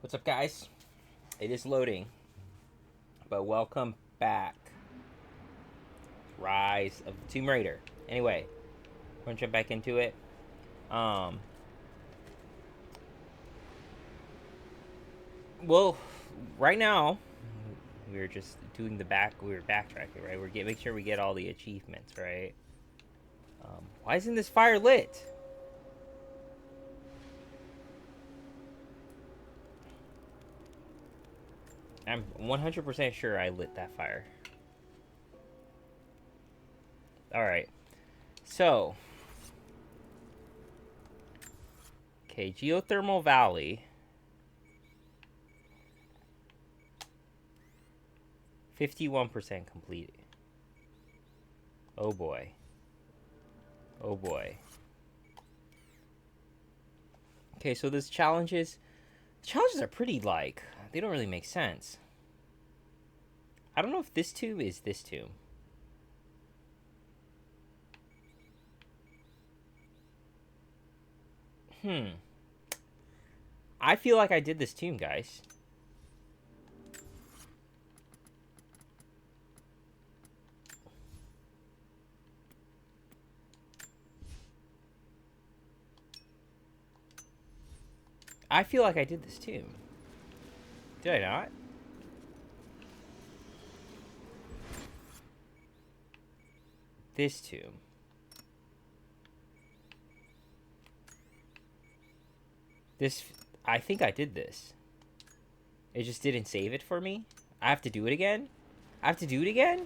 What's up, guys? It is loading, but welcome back. Rise of the Tomb Raider. Anyway, we're gonna jump back into it. Um, well, right now we're just doing the back. We're backtracking, right? Make sure we get all the achievements, right? Why isn't this fire lit? I'm 100% sure I lit that fire. All right. So, okay, Geothermal Valley. 51% completed. Oh boy. Oh boy. Okay, so this challenges are pretty like they don't really make sense. I don't know if this tomb is this tomb. Hmm. I feel like I did this tomb, guys. I feel like I did this tomb. Did I not? This tomb. This. I think I did this. It just didn't save it for me. I have to do it again? I have to do it again?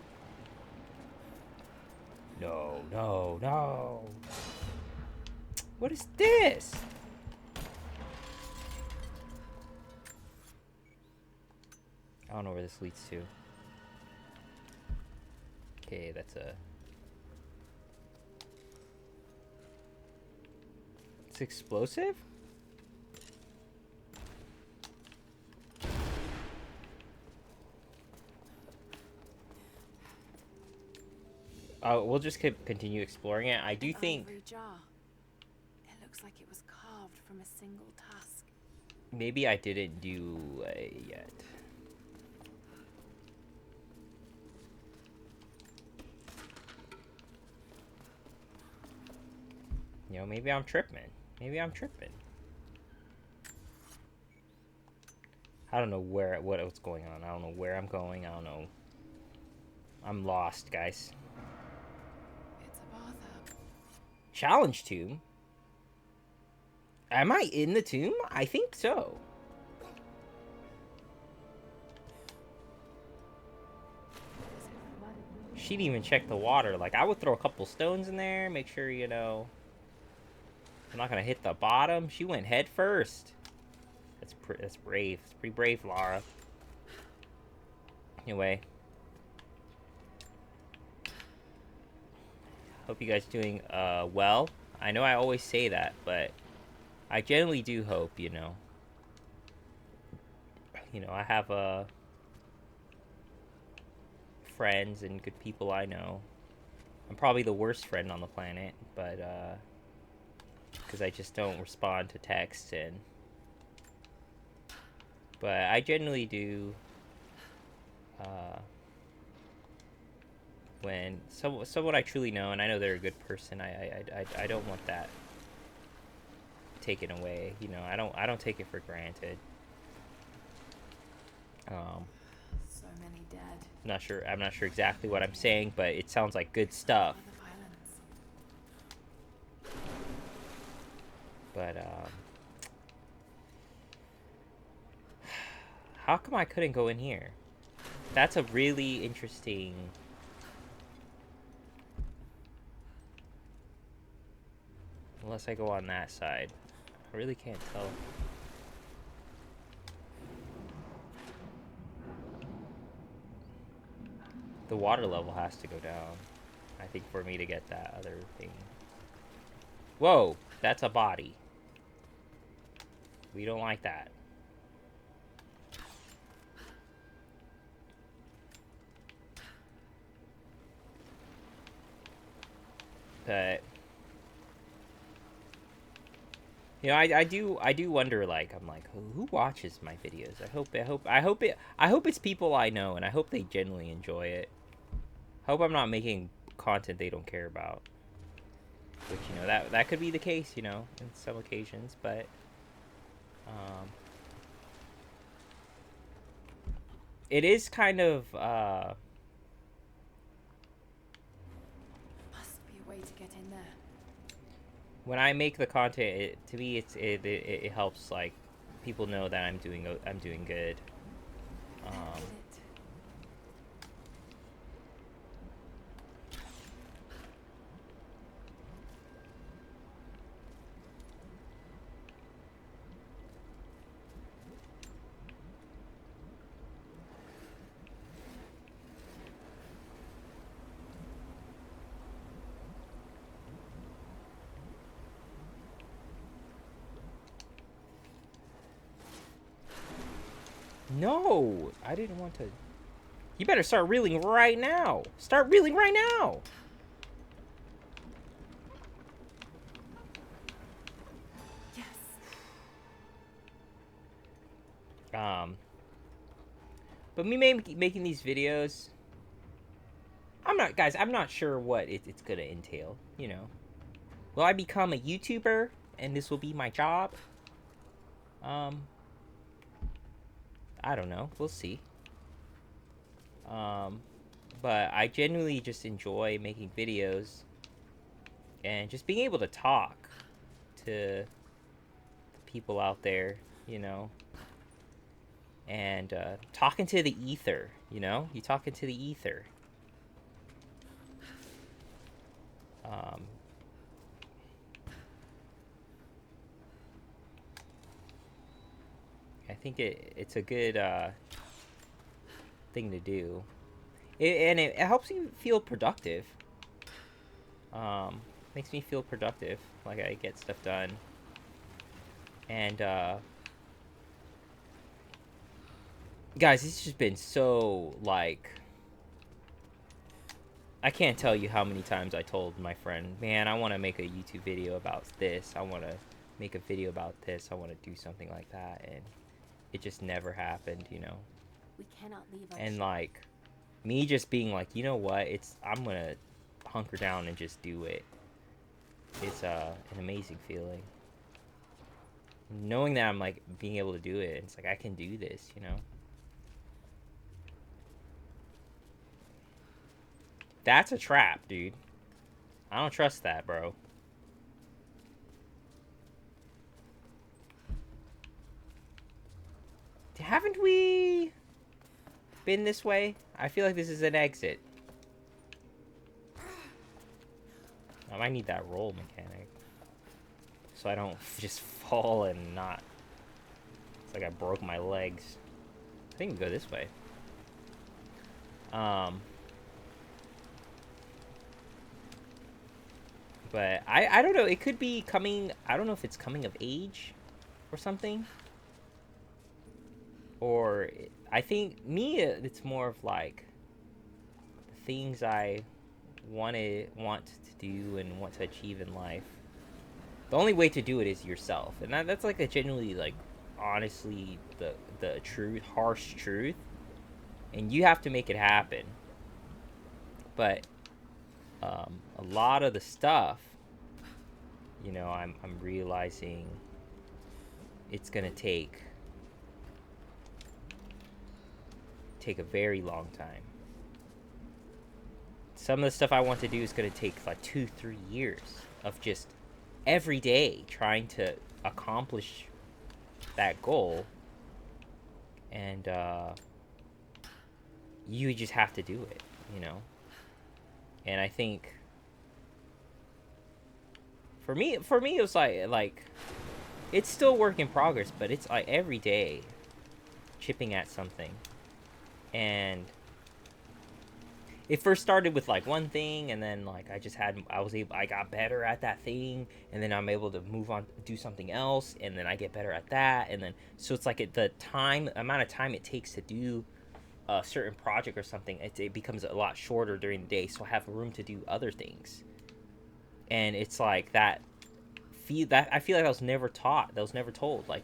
No, no, no. What is this? I don't know where this leads to. Okay, that's a... It's explosive? We'll just continue exploring it. I do think Ivory jar. It looks like it was carved from a single tusk. maybe I didn't do it yet. You know, maybe I'm tripping. Maybe I'm tripping. I don't know what's going on. I don't know where I'm going. I don't know. I'm lost, guys. It's a bathtub. Challenge tomb? Am I in the tomb? I think so. She didn't even check the water. Like, I would throw a couple stones in there, make sure, you know, I'm not gonna hit the bottom. She went head first. That's brave. It's pretty brave, Lara. Anyway, hope you guys doing well. I know I always say that, but I generally do hope, you know. I have friends and good people I know. I'm probably the worst friend on the planet, but because I just don't respond to texts and. But I generally do. Uh, when someone I truly know and I know they're a good person, I don't want that taken away. I don't take it for granted. Um, So many dead. I'm not sure exactly what I'm saying, but it sounds like good stuff. All the violence. But how come I couldn't go in here? That's a really interesting. Unless I go on that side, I really can't tell. The water level has to go down, I think, for me to get that other thing. Whoa, that's a body. We don't like that. But You know, I do wonder. Like, I'm like, who watches my videos? I hope it's people I know, and I hope they genuinely enjoy it. I hope I'm not making content they don't care about. Which, you know, that could be the case, you know, in some occasions, but it is kind of Must be a way to get in there. when I make the content, to me, it helps like people know that I'm doing good. That Um, did it. no, I didn't want to. You better start reeling right now. Start reeling right now. Yes. But me making these videos, I'm not sure what it's gonna entail. You know, will I become a YouTuber and this will be my job? Um, I don't know. We'll see. Um, but I genuinely just enjoy making videos and just being able to talk to people out there, you know, and talking to the ether, you know, you talking to the ether. Um, I think it's a good thing to do, and it helps you feel productive. Um, Makes me feel productive, like I get stuff done, and guys, it's just been so like I can't tell you how many times I told my friend, man, I want to make a YouTube video about this. I want to make a video about this. I want to do something like that. And it just never happened, you know? We cannot leave our And ship. like, me just being like, you know what? I'm going to hunker down and just do it. It's an amazing feeling. Knowing that I'm like being able to do it, it's like I can do this, you know? That's a trap, dude. I don't trust that, bro. Haven't we been this way? I feel like this is an exit. I might need that roll mechanic. So I don't just fall and not... It's like I broke my legs. I think we go this way. But I don't know. It could be coming... I don't know if it's coming of age or something. Or... I think it's more of like... The things I want to do and want to achieve in life. The only way to do it is yourself. And that's like a genuinely, like, honestly, the truth, harsh truth. And you have to make it happen. But a lot of the stuff, you know, I'm realizing it's gonna take a very long time. Some of the stuff I want to do is gonna take like 2-3 years of just every day trying to accomplish that goal, and you just have to do it, you know. And I think for me it was like it's still work in progress, but it's like every day chipping at something. And it first started with like one thing, and then like I got better at that thing, and then I'm able to move on, do something else, and then I get better at that, and then so it's like the amount of time it takes to do a certain project or something, it becomes a lot shorter during the day, so I have room to do other things. And it's like that I feel like that was never taught. That was never told. Like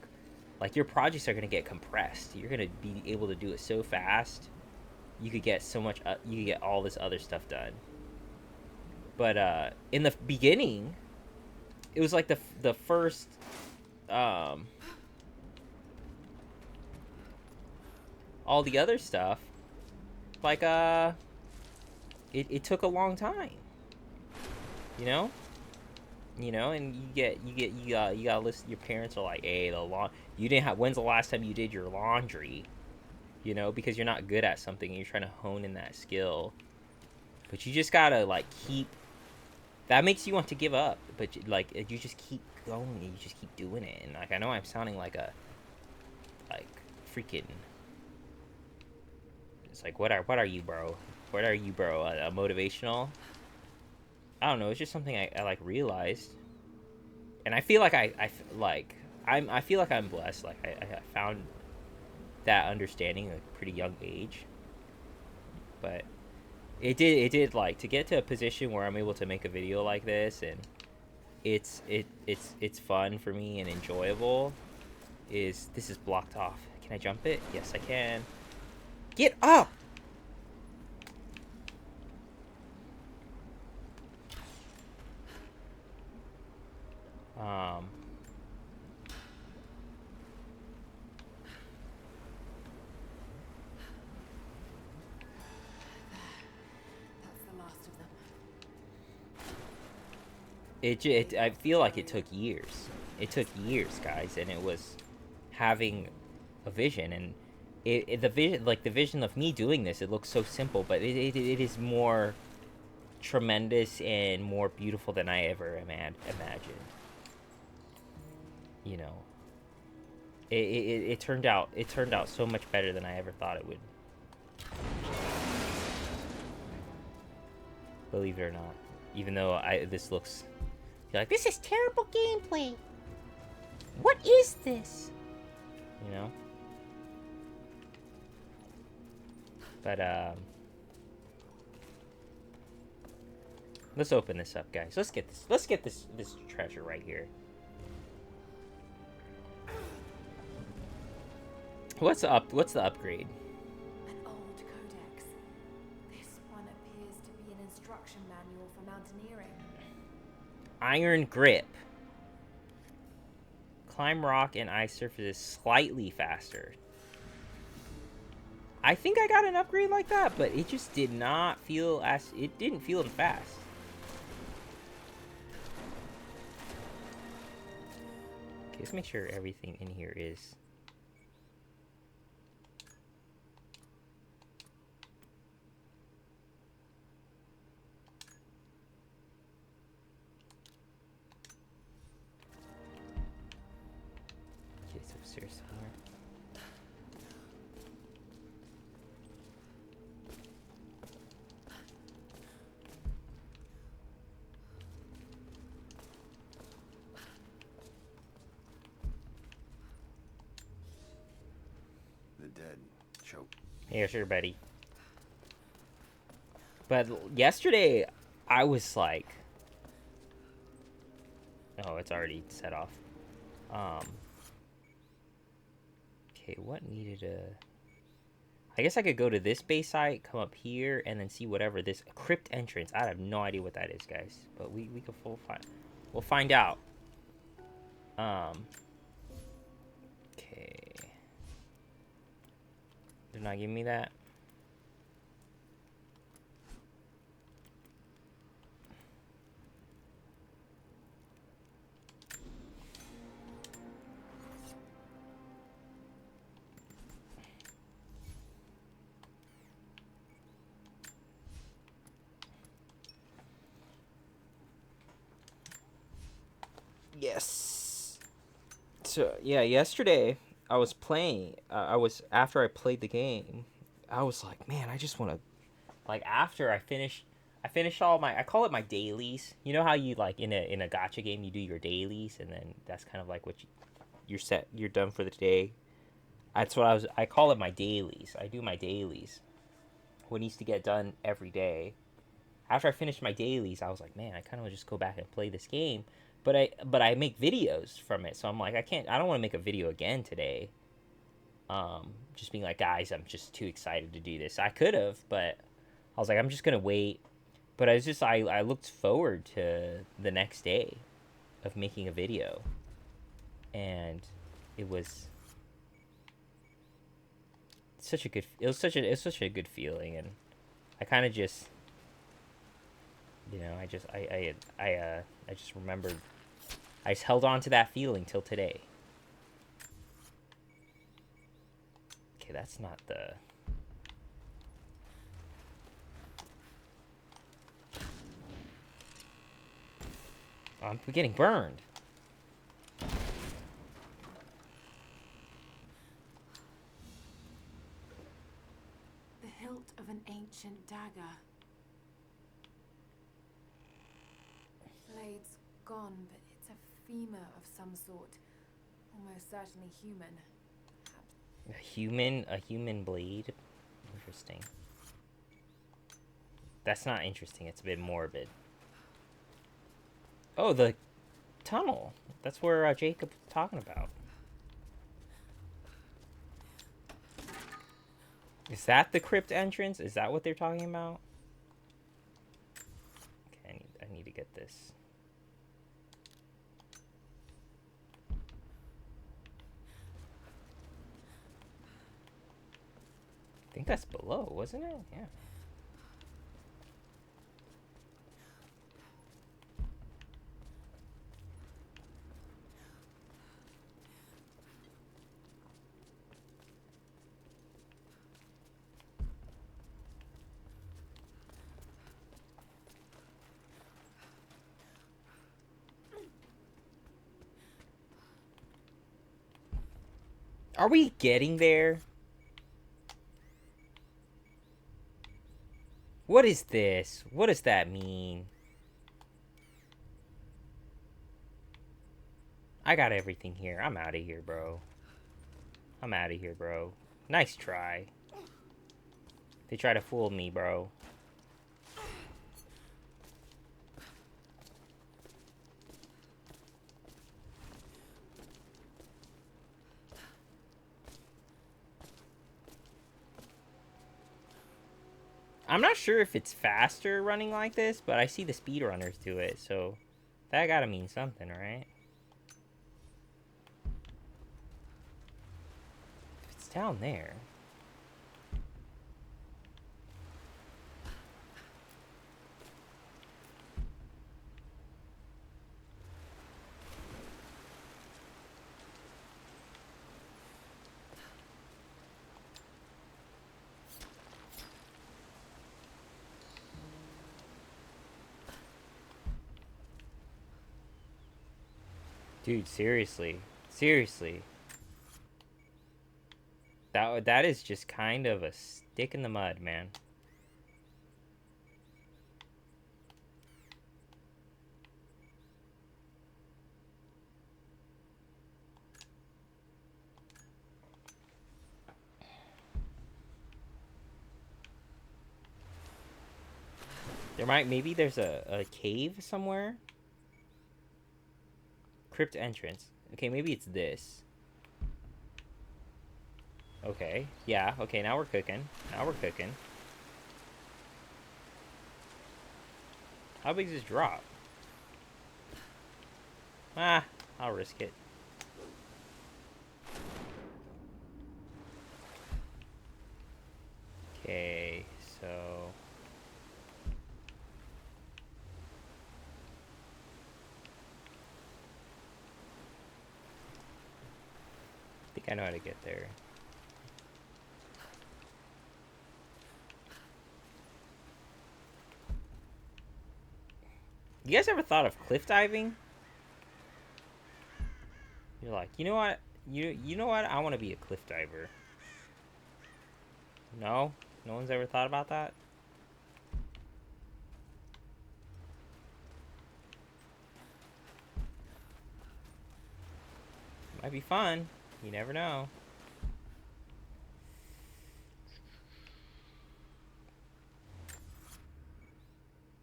your projects are gonna get compressed. You're gonna be able to do it so fast. You could get so much. You could get all this other stuff done. But in the beginning, it was like the first all the other stuff, like it took a long time, you know. And you gotta listen. Your parents are like, hey, you didn't have, when's the last time you did your laundry, because you're not good at something and you're trying to hone in that skill. But you just gotta like keep, that makes you want to give up, but you just keep going and you just keep doing it. And like, I know I'm sounding like a freaking, it's like, what are you, bro? What are you, bro? A motivational? I don't know. It's just something I like realized, and I feel like I feel like I'm blessed. Like I found that understanding at a pretty young age. But it did like to get to a position where I'm able to make a video like this, and it's fun for me and enjoyable. This is blocked off. Can I jump it? Yes, I can. Get up! That's the last of them. I feel like it took years. It took years, guys, and it was having a vision, and the vision of me doing this. It looks so simple, but it is more tremendous and more beautiful than I ever imagined. It turned out so much better than I ever thought it would. Believe it or not, even though this looks, you're like, this is terrible gameplay. What is this? But let's open this up, guys. Let's get this treasure right here. What's the upgrade? An old codex. This one appears to be an instruction manual for mountaineering. Iron grip. Climb rock and ice surfaces slightly faster. I think I got an upgrade like that, but it just did not feel it didn't feel as fast. Okay, let's make sure everything in here is. Okay, it's upstairs somewhere. Dead. Choke. Yeah, sure, buddy. But yesterday, I was like, oh, it's already set off. Okay, what needed a? I guess I could go to this base site, come up here, and then see whatever this crypt entrance. I have no idea what that is, guys. But we can we'll find out. Okay. They're not giving me that. Yes. So yeah, yesterday I was playing. After I played the game, I was like, man, I just want to. Like after I finished all my. I call it my dailies. You know how you like in a gacha game you do your dailies, and then that's kind of like what you're done for the day. That's what I call it my dailies. I do my dailies. What needs to get done every day. After I finished my dailies, I was like, man, I kind of want to just go back and play this game but I make videos from it, so I'm like, I don't want to make a video again today. Just being like, guys, I'm just too excited to do this. I could have, but I was like, I'm just gonna wait. But I looked forward to the next day of making a video, and it was it was such a good feeling. And I kind of just, I just remembered, I just held on to that feeling till today. Okay, that's not the... Oh, I'm getting burned. The hilt of an ancient dagger. Blade's gone, but it's a femur of some sort. Almost certainly human. Perhaps. A human blade? Interesting. That's not interesting, it's a bit morbid. Oh, the tunnel. That's where Jacob's talking about. Is that the crypt entrance? Is that what they're talking about? Okay, I need to get this. I think that's below, wasn't it? Yeah. Are we getting there? What is this? What does that mean? I got everything here. I'm out of here, bro. I'm out of here, bro. Nice try. They try to fool me, bro. I'm not sure if it's faster running like this, but I see the speedrunners do it, so that gotta mean something, right? If it's down there. Dude, seriously. Seriously. That is just kind of a stick in the mud, man. Maybe there's a cave somewhere? Crypt entrance. Okay, maybe it's this. Okay, yeah, okay, now we're cooking. Now we're cooking. How big is this drop? Ah, I'll risk it. Okay, so... I think I know how to get there. You guys ever thought of cliff diving? You're like, you know what? You know what? I want to be a cliff diver. No? No one's ever thought about that? Might be fun. You never know.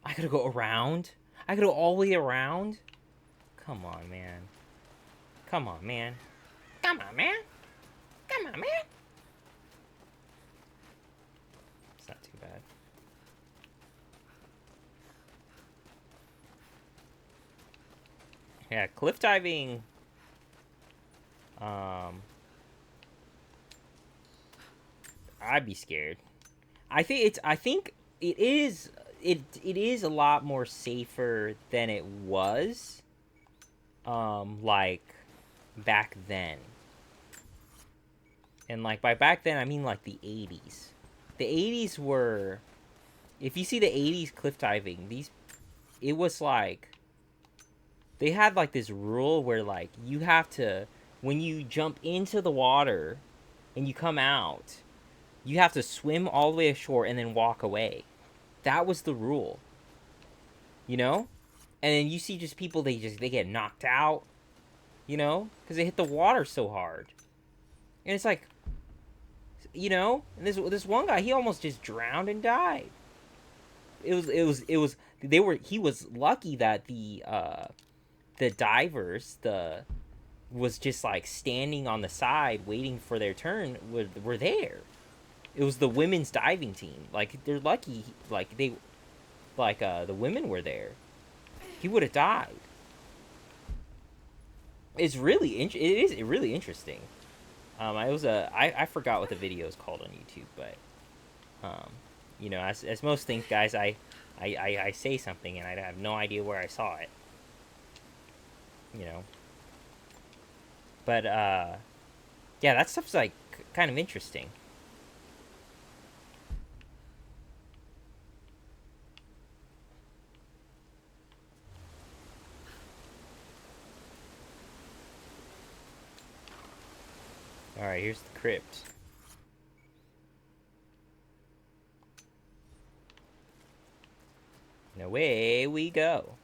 I gotta go around? I gotta go all the way around? Come on, man. Come on, man. Come on, man. Come on, man. It's not too bad. Yeah, cliff diving. I'd be scared. I think it is. It is a lot more safer than it was. Like back then. And like by back then, I mean like the 80s. The 80s were, if you see the 80s cliff diving, it was like, they had like this rule where like you have to, when you jump into the water and you come out, you have to swim all the way ashore and then walk away. That was the rule. You know? And then you see just people, they get knocked out, you know, because they hit the water so hard. And it's like, you know, and this one guy, he almost just drowned and died. He was lucky that the divers, was just like standing on the side waiting for their turn, were there. It was the women's diving team. Like, they're lucky, like the women were there. He would have died. It is really interesting. I forgot what the video is called on YouTube, but you know, as most things, guys, I say something and I have no idea where I saw it. You know. But yeah, that stuff's like kind of interesting. Alright, here's the crypt. And away we go.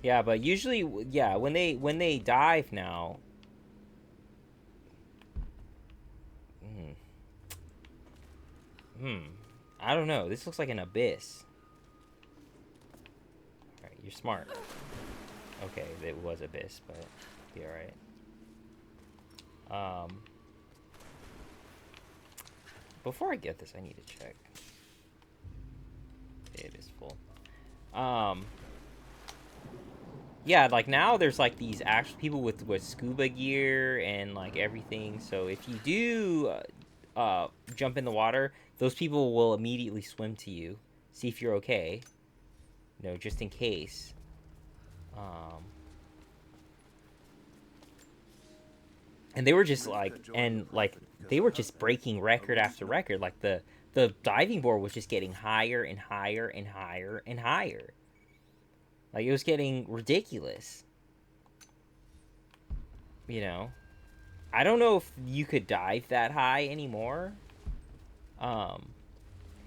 Yeah, but usually, yeah, when they dive now. I don't know. This looks like an abyss. Alright, you're smart. Okay, it was abyss, but be alright. Before I get this, I need to check. It is full. Yeah, like now there's like these actual people with scuba gear and like everything. So if you do jump in the water, those people will immediately swim to you, see if you're okay. You know, just in case. And they were just like, they were just breaking record after record. Like the diving board was just getting higher and higher and higher and higher. Like, it was getting ridiculous. You know? I don't know if you could dive that high anymore.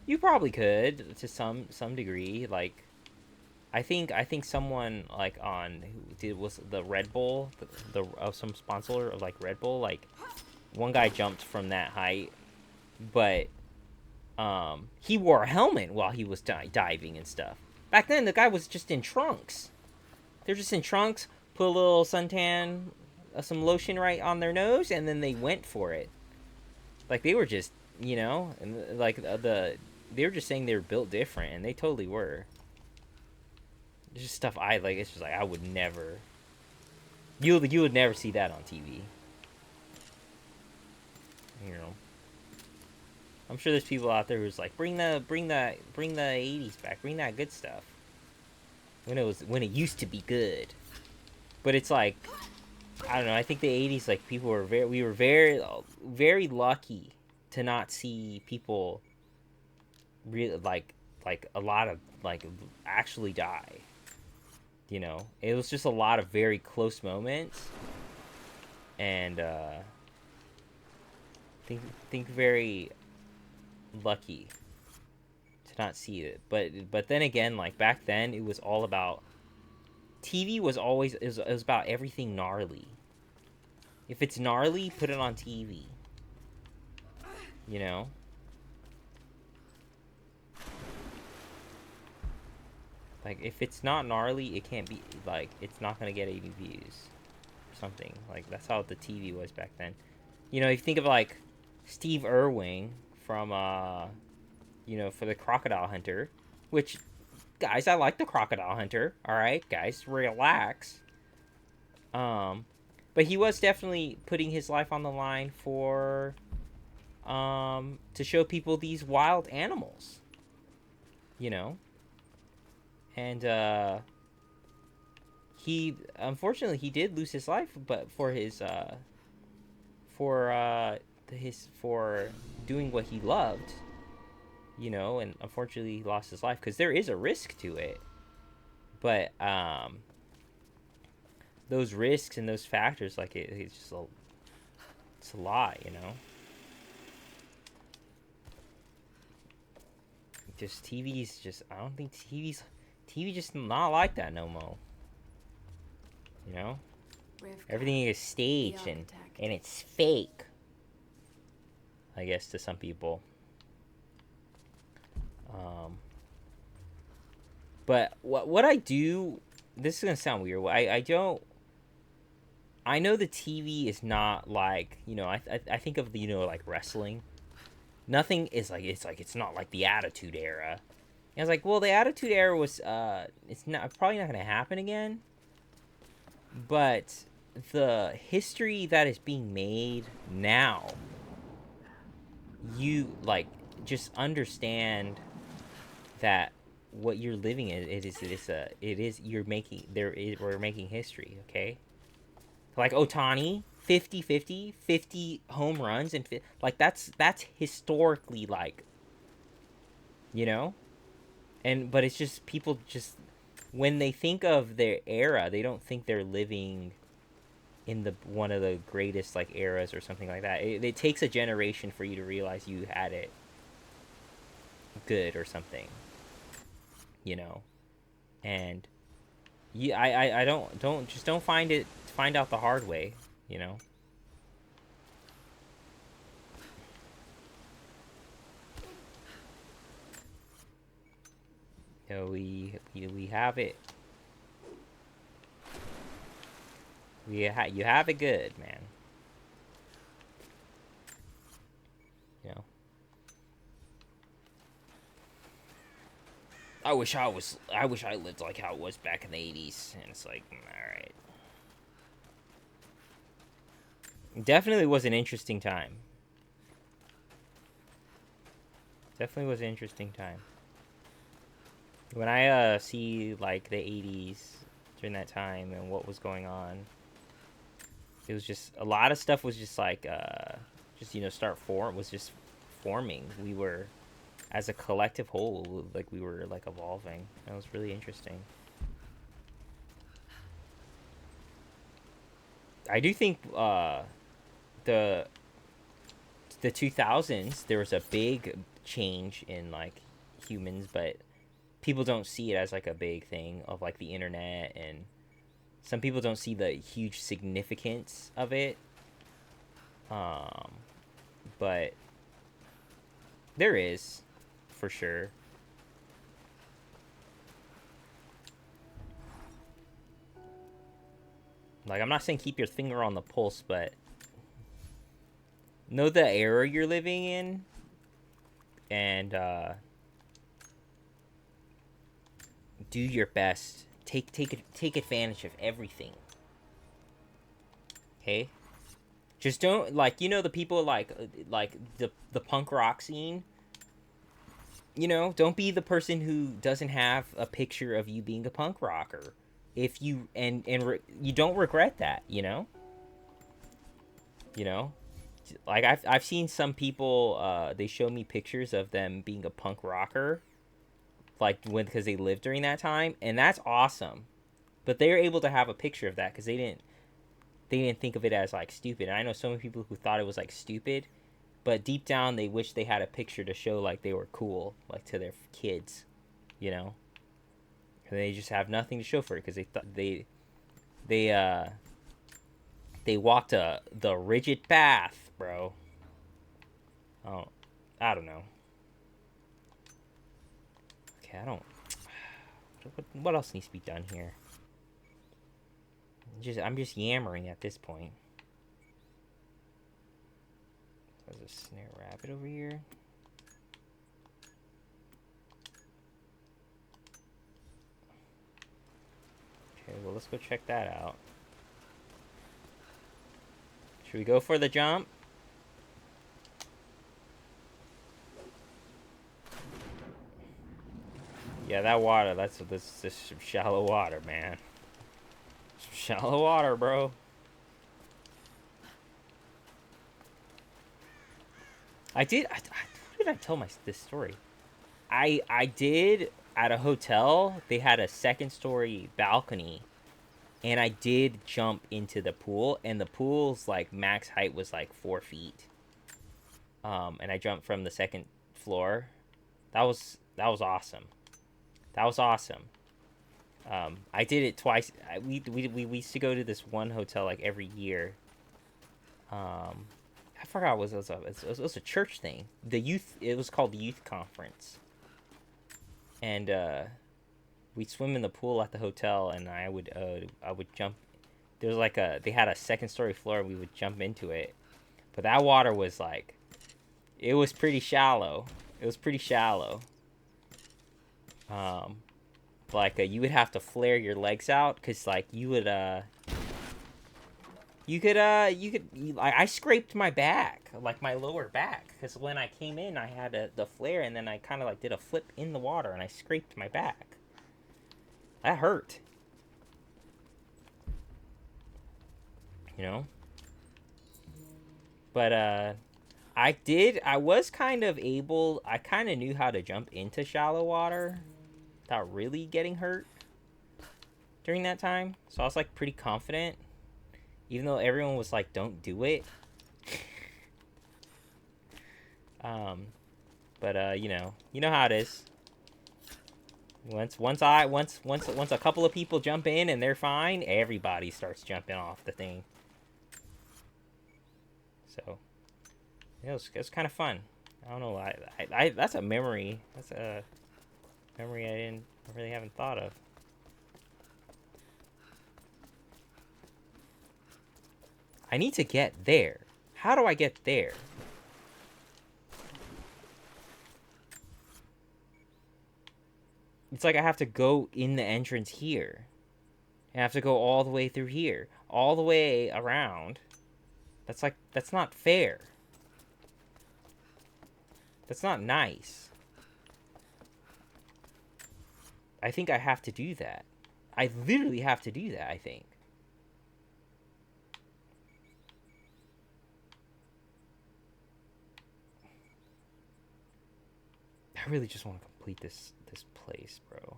You probably could, to some degree. Like, I think someone, like, was the Red Bull, some sponsor of, like, Red Bull, like, one guy jumped from that height, but, he wore a helmet while he was diving and stuff. Back then, the guy was just in trunks. They're just in trunks, put a little suntan, some lotion right on their nose, and then they went for it. Like, they were just, you know, and like they were just saying they were built different, and they totally were. It's just stuff it's just like, I would never. You would never see that on TV. You know. I'm sure there's people out there who's like, bring the 80s back, bring that good stuff. When it used to be good. But it's like, I don't know, I think the 80s, like, we were very, very lucky to not see people really, like a lot of, like, actually die. You know? It was just a lot of very close moments. And, think very lucky to not see it. But then again, like back then, it was all about TV. Was always it was about everything gnarly. If it's gnarly, put it on TV. You know. Like if it's not gnarly, it can't be like it's not gonna get any views. Or something like that's how the TV was back then. You know, if you think of like Steve Irwin from you know, for the Crocodile Hunter, which, guys, I like the Crocodile Hunter. All right, guys, relax. But he was definitely putting his life on the line for, to show people these wild animals. You know, and he unfortunately he did lose his life, but for his for doing what he loved. You know, and unfortunately he lost his life because there is a risk to it. But those risks and those factors, like it's just it's a lot, you know. Just TV's just I don't think TV just not like that no more. You know, Rivka, everything is staged the and architect. it's fake. I guess to some people. But what I do, this is gonna sound weird. I know the TV is not like, you know, I think of the, you know, like wrestling. Nothing is like it's not like the Attitude Era. And I was like, well, the Attitude Era was it's not probably not gonna happen again. But the history that is being made now, you like just understand that what you're living in we're making history, okay? Like Otani, 50 home runs and like that's historically, like, you know? But it's just people just when they think of their era, they don't think they're living in the one of the greatest like eras or something like that. It takes a generation for you to realize you had it good or something. You know, and I don't find out the hard way, you know. You know, we have it. You have it good, man. You know. I wish I lived like how it was back in the 80s, and it's like, all right. Definitely was an interesting time. Definitely was an interesting time. When I see like the 80s during that time and what was going on, it was just a lot of stuff was just like just, you know, was just forming. We were, as a collective whole, like we were like evolving. That was really interesting. I do think the 2000s there was a big change in like humans, but people don't see it as like a big thing of like the internet, and some people don't see the huge significance of it. But there is, for sure. Like, I'm not saying keep your finger on the pulse, but know the era you're living in, and do your best. Take advantage of everything. Okay? Just don't, like, you know, the people like the punk rock scene. You know, don't be the person who doesn't have a picture of you being a punk rocker. If you you don't regret that, you know? You know? Like I've seen some people they show me pictures of them being a punk rocker, like because they lived during that time, and that's awesome. But they were able to have a picture of that because they didn't think of it as like stupid. And I know so many people who thought it was like stupid, but deep down they wish they had a picture to show like they were cool, like to their kids, you know. And they just have nothing to show for it because they thought they walked the rigid path, bro. Oh, I don't know. Okay, I don't. What else needs to be done here? I'm just yammering at this point. There's a snare rabbit over here. Okay, well, let's go check that out. Should we go for the jump? Yeah, that water, this is some shallow water, man. Some shallow water, bro. What did I tell this story? I did at a hotel. They had a second story balcony, and I did jump into the pool, and the pool's like max height was like 4 feet. And I jumped from the second floor. That was awesome. That was awesome. I did it twice. We used to go to this one hotel like every year. I forgot what it was a church thing. It was called the youth conference. And we'd swim in the pool at the hotel, and I would jump. There was like they had a second story floor, and we would jump into it. But that water was like, it was pretty shallow. It was pretty shallow. Like you would have to flare your legs out, because like you could I scraped my back, like my lower back, because when I came in I had the flare, and then I kind of like did a flip in the water, and I scraped my back. That hurt, you know. But I was kind of able, I kind of knew how to jump into shallow water without really getting hurt during that time. So I was like pretty confident, even though everyone was like, don't do it. But you know how it is. Once a couple of people jump in and they're fine, everybody starts jumping off the thing. So it was kind of fun. I don't know. I that's a memory. That's a memory I really haven't thought of. I need to get there. How do I get there? It's like I have to go in the entrance here. I have to go all the way through here. All the way around. That's not fair. That's not nice. I think I have to do that. I literally have to do that, I think. I really just want to complete this place, bro.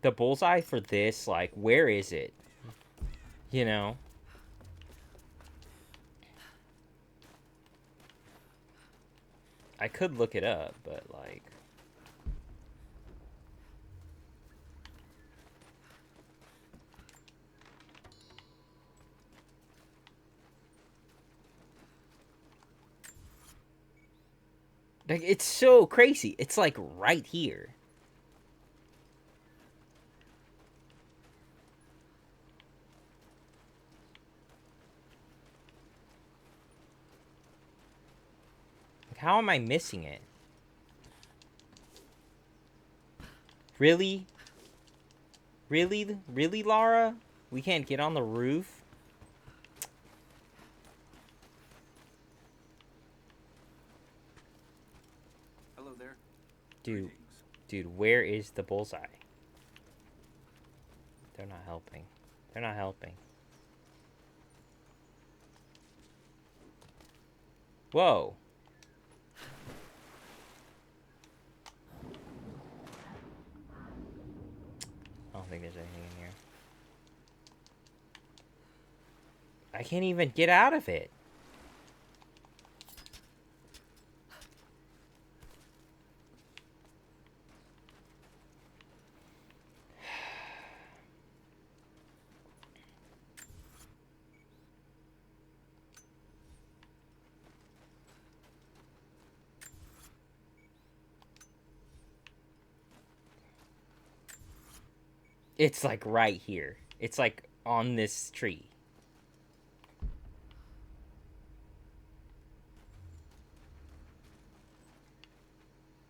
The bullseye for this, like, where is it? You know? I could look it up, but, like... Like, it's so crazy. It's, like, right here. Like, how am I missing it? Really? Really? Really, Lara? We can't get on the roof? Hello there. Dude, where is the bullseye? They're not helping. They're not helping. Whoa. I don't think there's anything in here. I can't even get out of it. It's like right here. It's like on this tree.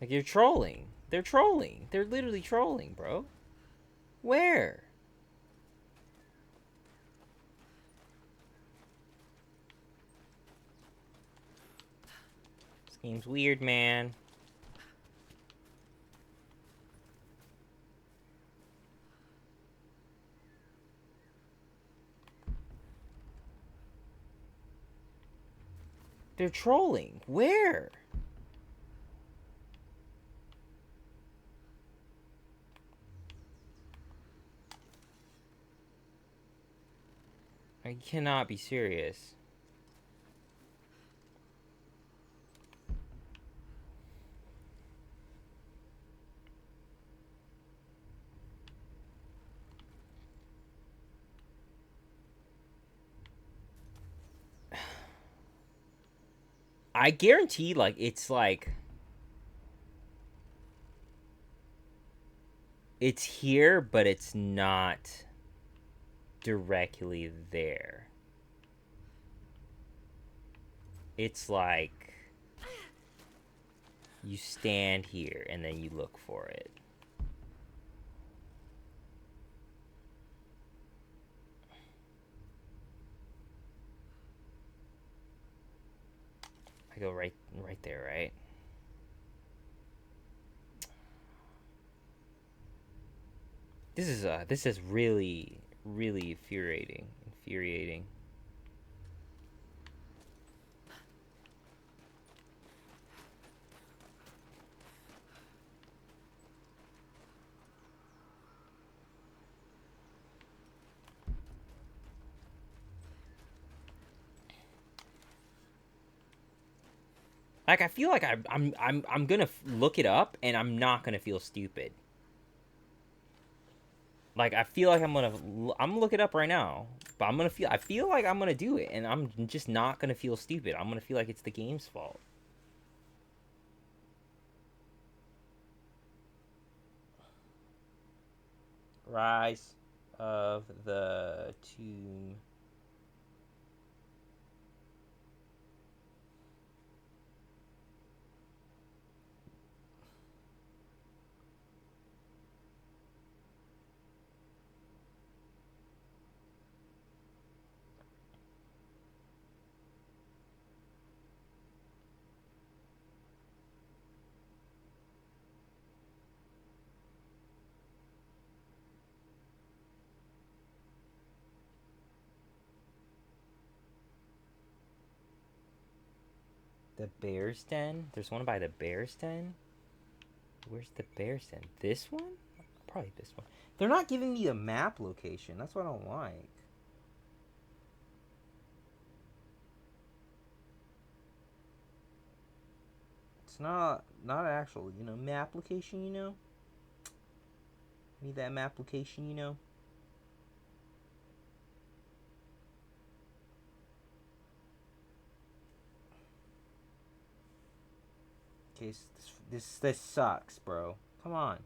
Like, you're trolling. They're trolling. They're literally trolling, bro. Where? This game's weird, man. They're trolling. Where? I cannot be serious. I guarantee, like, it's like... It's here, but it's not directly there. It's like... You stand here, and then you look for it. I go right there, right? This is really infuriating. Like, I feel like I'm gonna look it up, and I'm not gonna feel stupid. Like, I feel like I'm gonna look it up right now, but I feel like I'm gonna do it, and I'm just not gonna feel stupid. I'm gonna feel like it's the game's fault. Rise of the Tomb. The Bear's Den? There's one by the Bear's Den? Where's the Bear's Den? This one? Probably this one. They're not giving me a map location. That's what I don't like. It's not an actual, map location, Need that map location, Okay, this sucks, bro. Come on.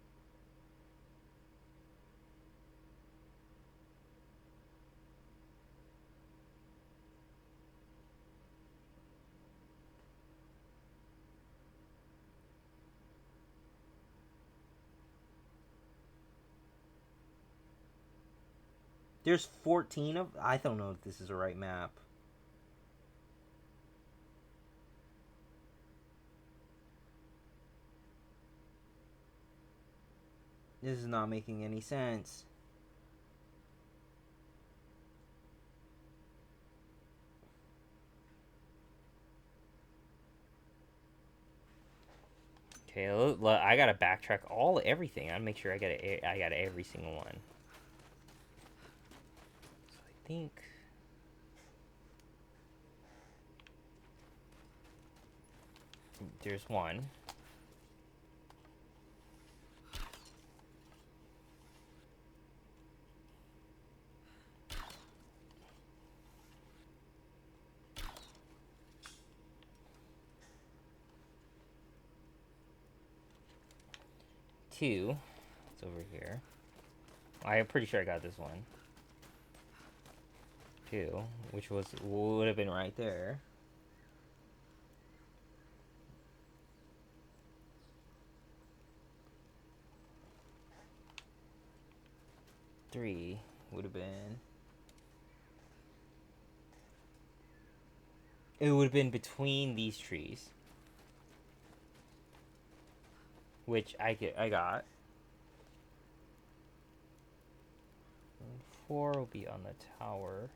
There's 14 of... I don't know if this is the right map. This is not making any sense. Okay, I gotta backtrack everything. I gotta make sure I got every single one. So I think there's one. Two. It's over here. I'm pretty sure I got this one. Two, which would have been right there. Three would have been. It would have been between these trees, which I got. And 4 will be on the tower.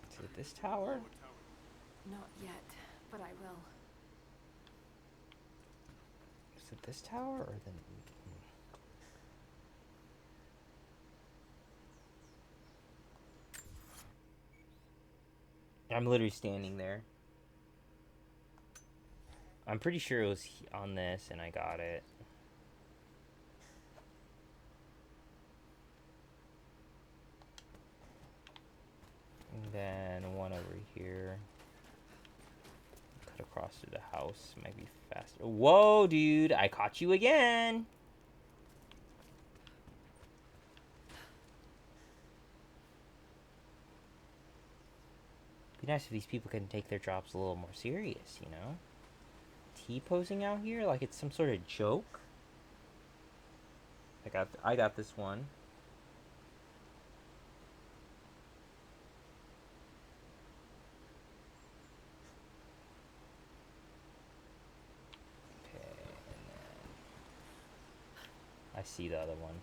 Is it this tower? Not yet, but I will. Is it this tower or the... I'm literally standing there. I'm pretty sure it was on this and I got it. And then one over here. Cut across through the house. Might be faster. Whoa, dude! I caught you again! Be nice if these people can take their jobs a little more serious, you know? T-posing out here like it's some sort of joke. I got this one. Okay, and then I see the other one.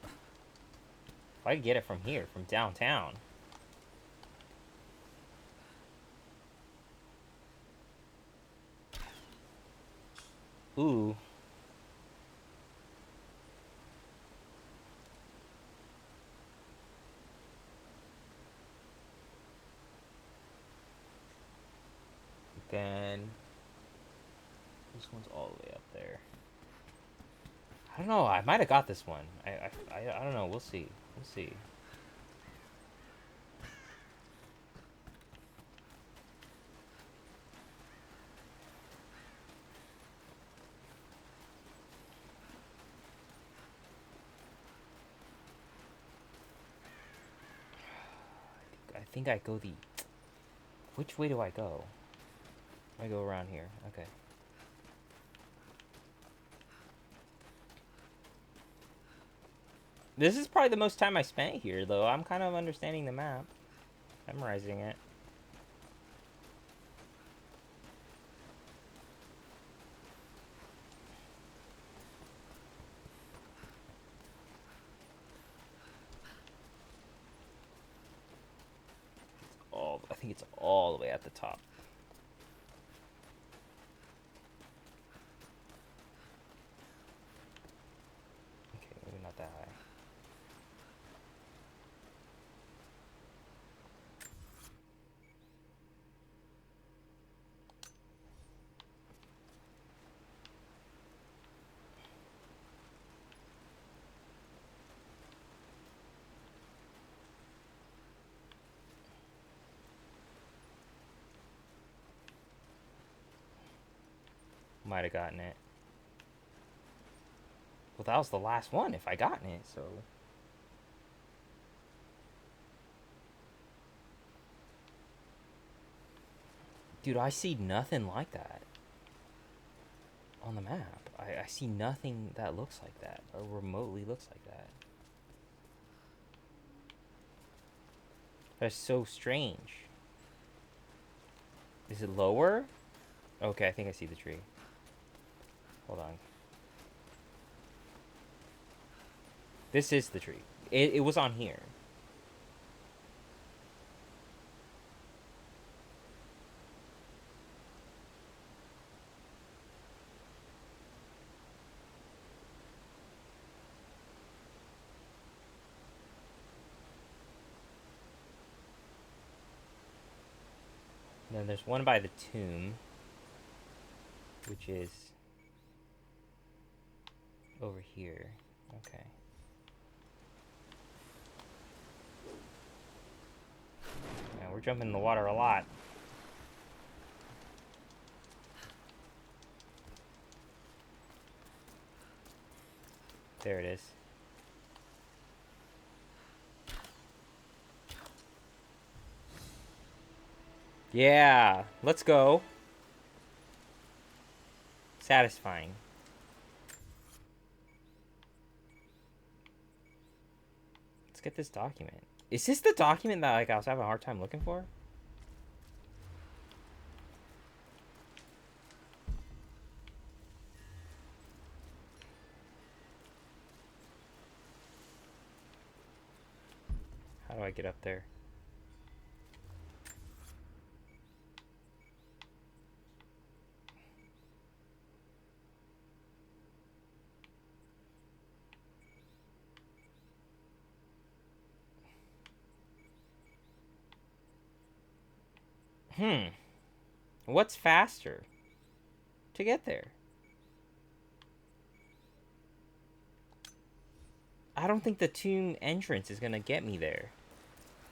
If I could get it from here, from downtown. Ooh. Then this one's all the way up there. I don't know. I might have got this one. I don't know. We'll see. We'll see. I think I go the... Which way do I go? I go around here. Okay. This is probably the most time I spent here, though. I'm kind of understanding the map. Memorizing it. I think it's all the way at the top. Okay, maybe not that high. Might have gotten it. Well, that was the last one if I gotten it, so... Dude, I see nothing like that on the map. I see nothing that looks like that, or remotely looks like that. That's so strange. Is it lower? Okay, I think I see the tree. Hold on. This is the tree. It was on here. then there's one by the tomb, which is over here. Okay. Yeah, we're jumping in the water a lot. There it is. Yeah, let's go. Satisfying. Let's get this document. Is this the document that like I was having a hard time looking for? How do I get up there? What's faster to get there? I don't think the tomb entrance is gonna get me there.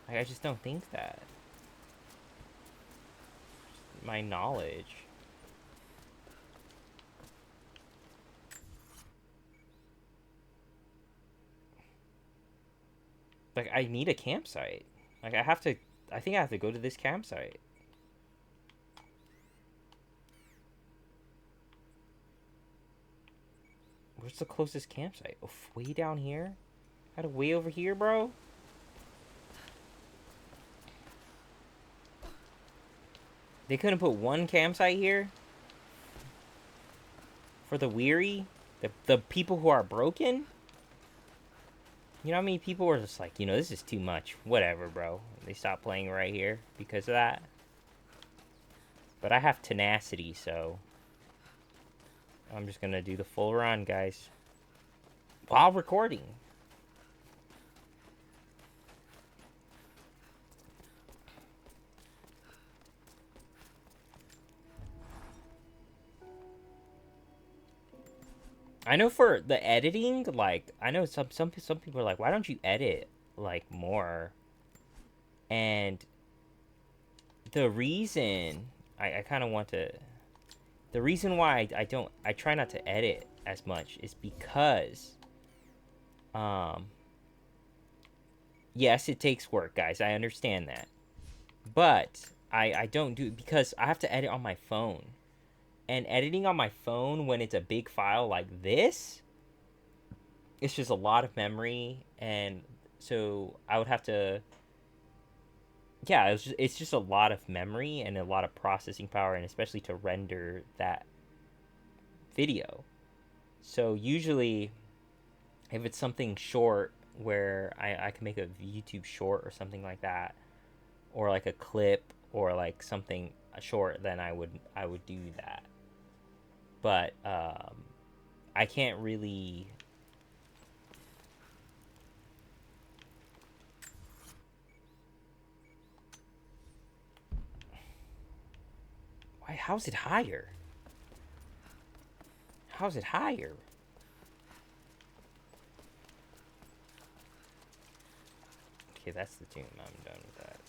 Like, I just don't think that. My knowledge. Like, I need a campsite. Like, I think I have to go to this campsite. Where's the closest campsite? Oh, way down here? Had to way over here, bro? They couldn't put one campsite here? For the weary? The people who are broken? You know how many people were just like, this is too much. Whatever, bro. They stopped playing right here because of that. But I have tenacity, so I'm just gonna do the full run, guys. While recording. I know for the editing, like, I know some people are like, why don't you edit, like, more? And the reason I kind of want to... The reason why I try not to edit as much is because, yes, it takes work, guys. I understand that. But I don't do it because I have to edit on my phone. And editing on my phone when it's a big file like this, it's just a lot of memory. And so I would have to... Yeah, it's just a lot of memory and a lot of processing power, and especially to render that video. So usually, if it's something short where I can make a YouTube short or something like that, or like a clip or like something short, then I would do that. But I can't really... Why? How's it higher? How's it higher? Okay, that's the tune. I'm done with that.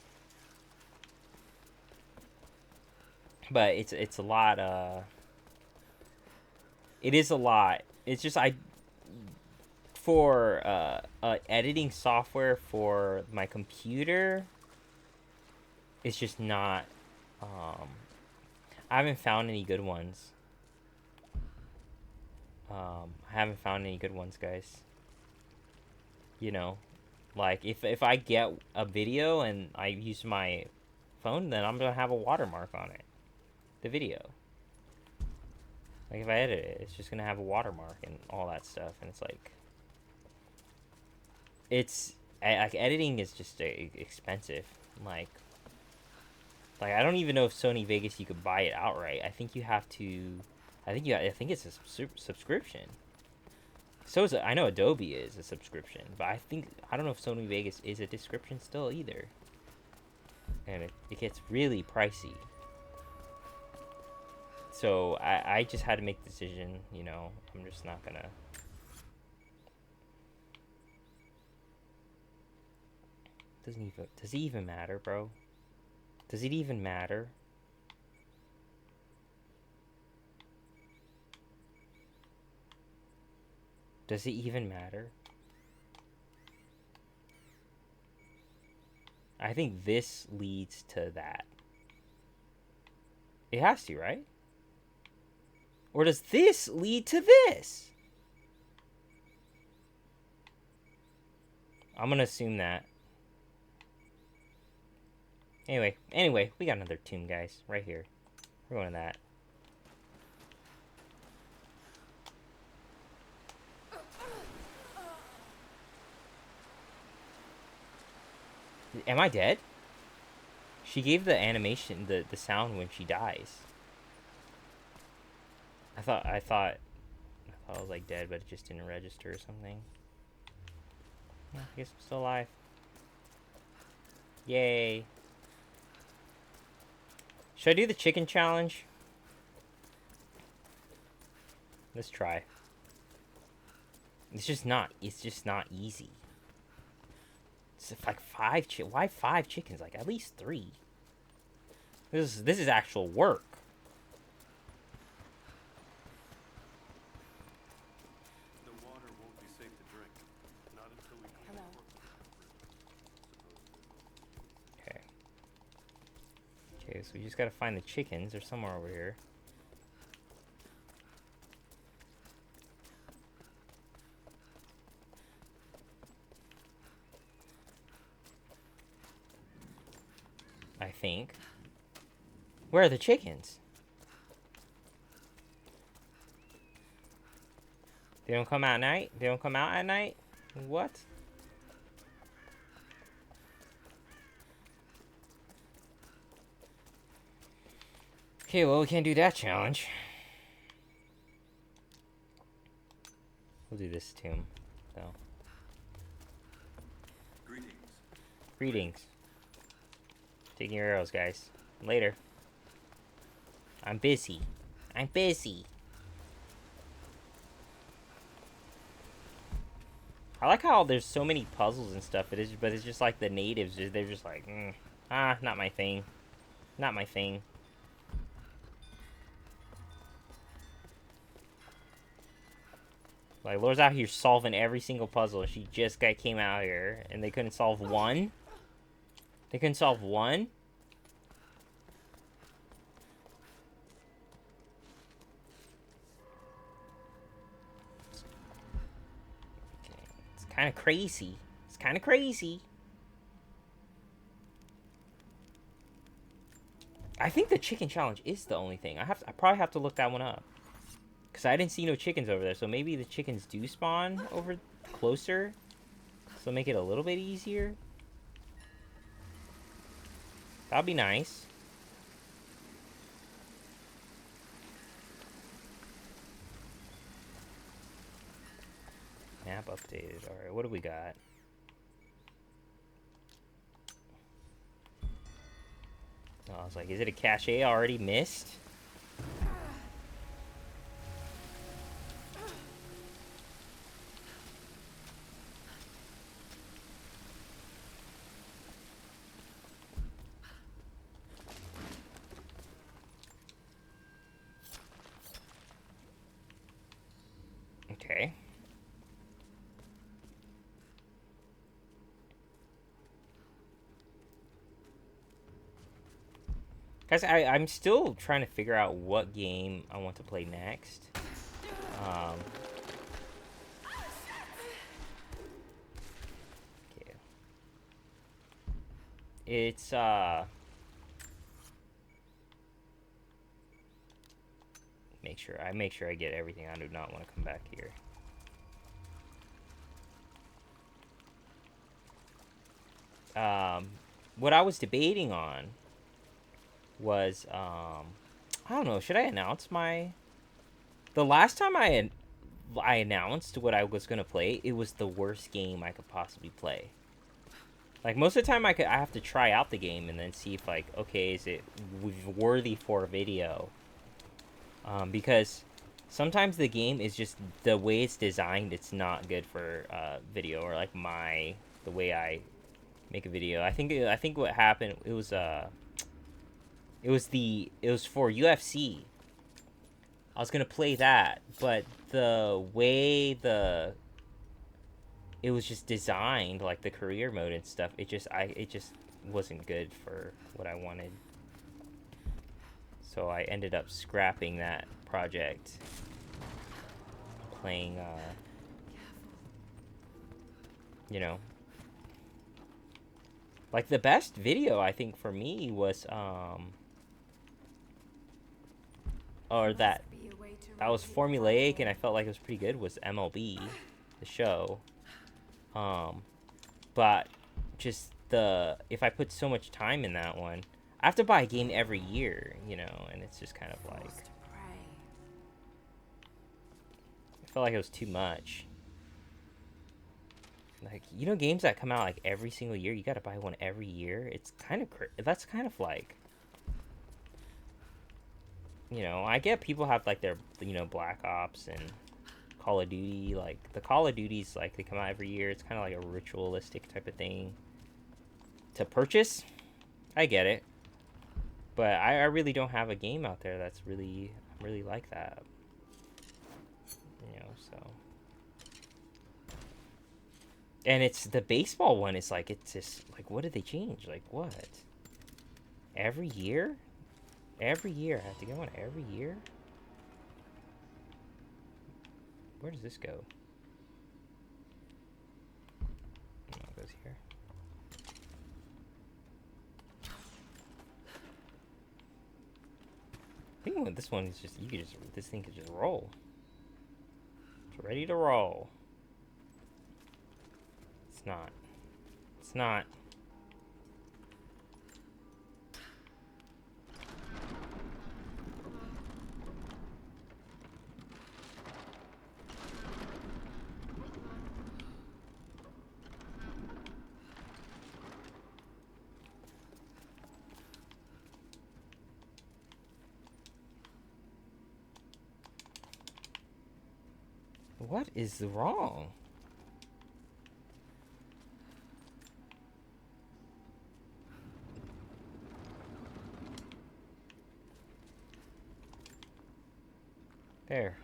But it's a lot. It is a lot. It's just for editing software for my computer, it's just not. I haven't found any good ones. I haven't found any good ones, guys. Like if I get a video and I use my phone, then I'm gonna have a watermark on it. The video. Like if I edit it, it's just gonna have a watermark and all that stuff, and it's like, like editing is just expensive. Like I don't even know if Sony Vegas you could buy it outright. I think you have to. I think it's a subscription. So I know Adobe is a subscription, but I don't know if Sony Vegas is a subscription still either. And it gets really pricey. So I just had to make the decision, you know, I'm just not gonna. Does it even matter, bro? Does it even matter? Does it even matter? I think this leads to that. It has to, right? Or does this lead to this? I'm gonna assume that. Anyway, we got another tomb, guys, right here. We're going to that. Am I dead? She gave the animation, the sound when she dies. I thought I was like dead, but it just didn't register or something. I guess I'm still alive. Yay. Should I do the chicken challenge? Let's try. It's just not easy. It's like why 5 chickens? Like at least 3. This is actual work. The water won't be safe to drink. Not until we clean Hello. Okay. Okay, so we just gotta find the chickens. They're somewhere over here. I think. Where are the chickens? They don't come out at night? They don't come out at night? What? Okay, well, we can't do that challenge. We'll do this tomb, though. Greetings. Greetings. Taking your arrows, guys. Later. I'm busy. I'm busy. I like how there's so many puzzles and stuff. But it's just like the natives. They're just like, not my thing. Not my thing. Like, Laura's out here solving every single puzzle. She just came out here, and they couldn't solve one? They couldn't solve one? Okay. It's kind of crazy. It's kind of crazy. I think the chicken challenge is the only thing. I probably have to look that one up. Because I didn't see no chickens over there. So maybe the chickens do spawn over closer. So make it a little bit easier. That'd be nice. Map updated. Alright, what do we got? Oh, I was like, is it a cache I already missed? Okay. Guys, I'm still trying to figure out what game I want to play next. Okay. It's, make sure I get everything. I do not want to come back here. What I was debating on was, I don't know, should I announce my... The last time I announced what I was going to play, it was the worst game I could possibly play. Like, most of the time I have to try out the game and then see if, like, okay, is it worthy for a video? Because sometimes the game is just the way it's designed. It's not good for video or like the way I make a video. I think what happened it was for UFC. I was gonna play that, but the way it was just designed, like the career mode and stuff, it just wasn't good for what I wanted. So I ended up scrapping that project. Playing, you know, like the best video I think for me was or that was formulaic and I felt like it was pretty good was MLB, the show. But just if I put so much time in that one, I have to buy a game every year, you know, and it's just kind of like I felt like it was too much. Like, you know, games that come out like every single year, you gotta buy one every year. It's kind of that's kind of like, you know, I get people have like their, you know, Black Ops and Call of Duty. Like the Call of Duties, like they come out every year. It's kind of like a ritualistic type of thing to purchase. I get it, but I really don't have a game out there that's really like that. You know, so. And it's the baseball one. It's just like, what did they change? Like what? Every year? Every year. I have to get one every year? Where does this go? Oh, it goes here. I think this one is just, this thing could just roll. It's ready to roll. It's not. It's not. What is wrong? There.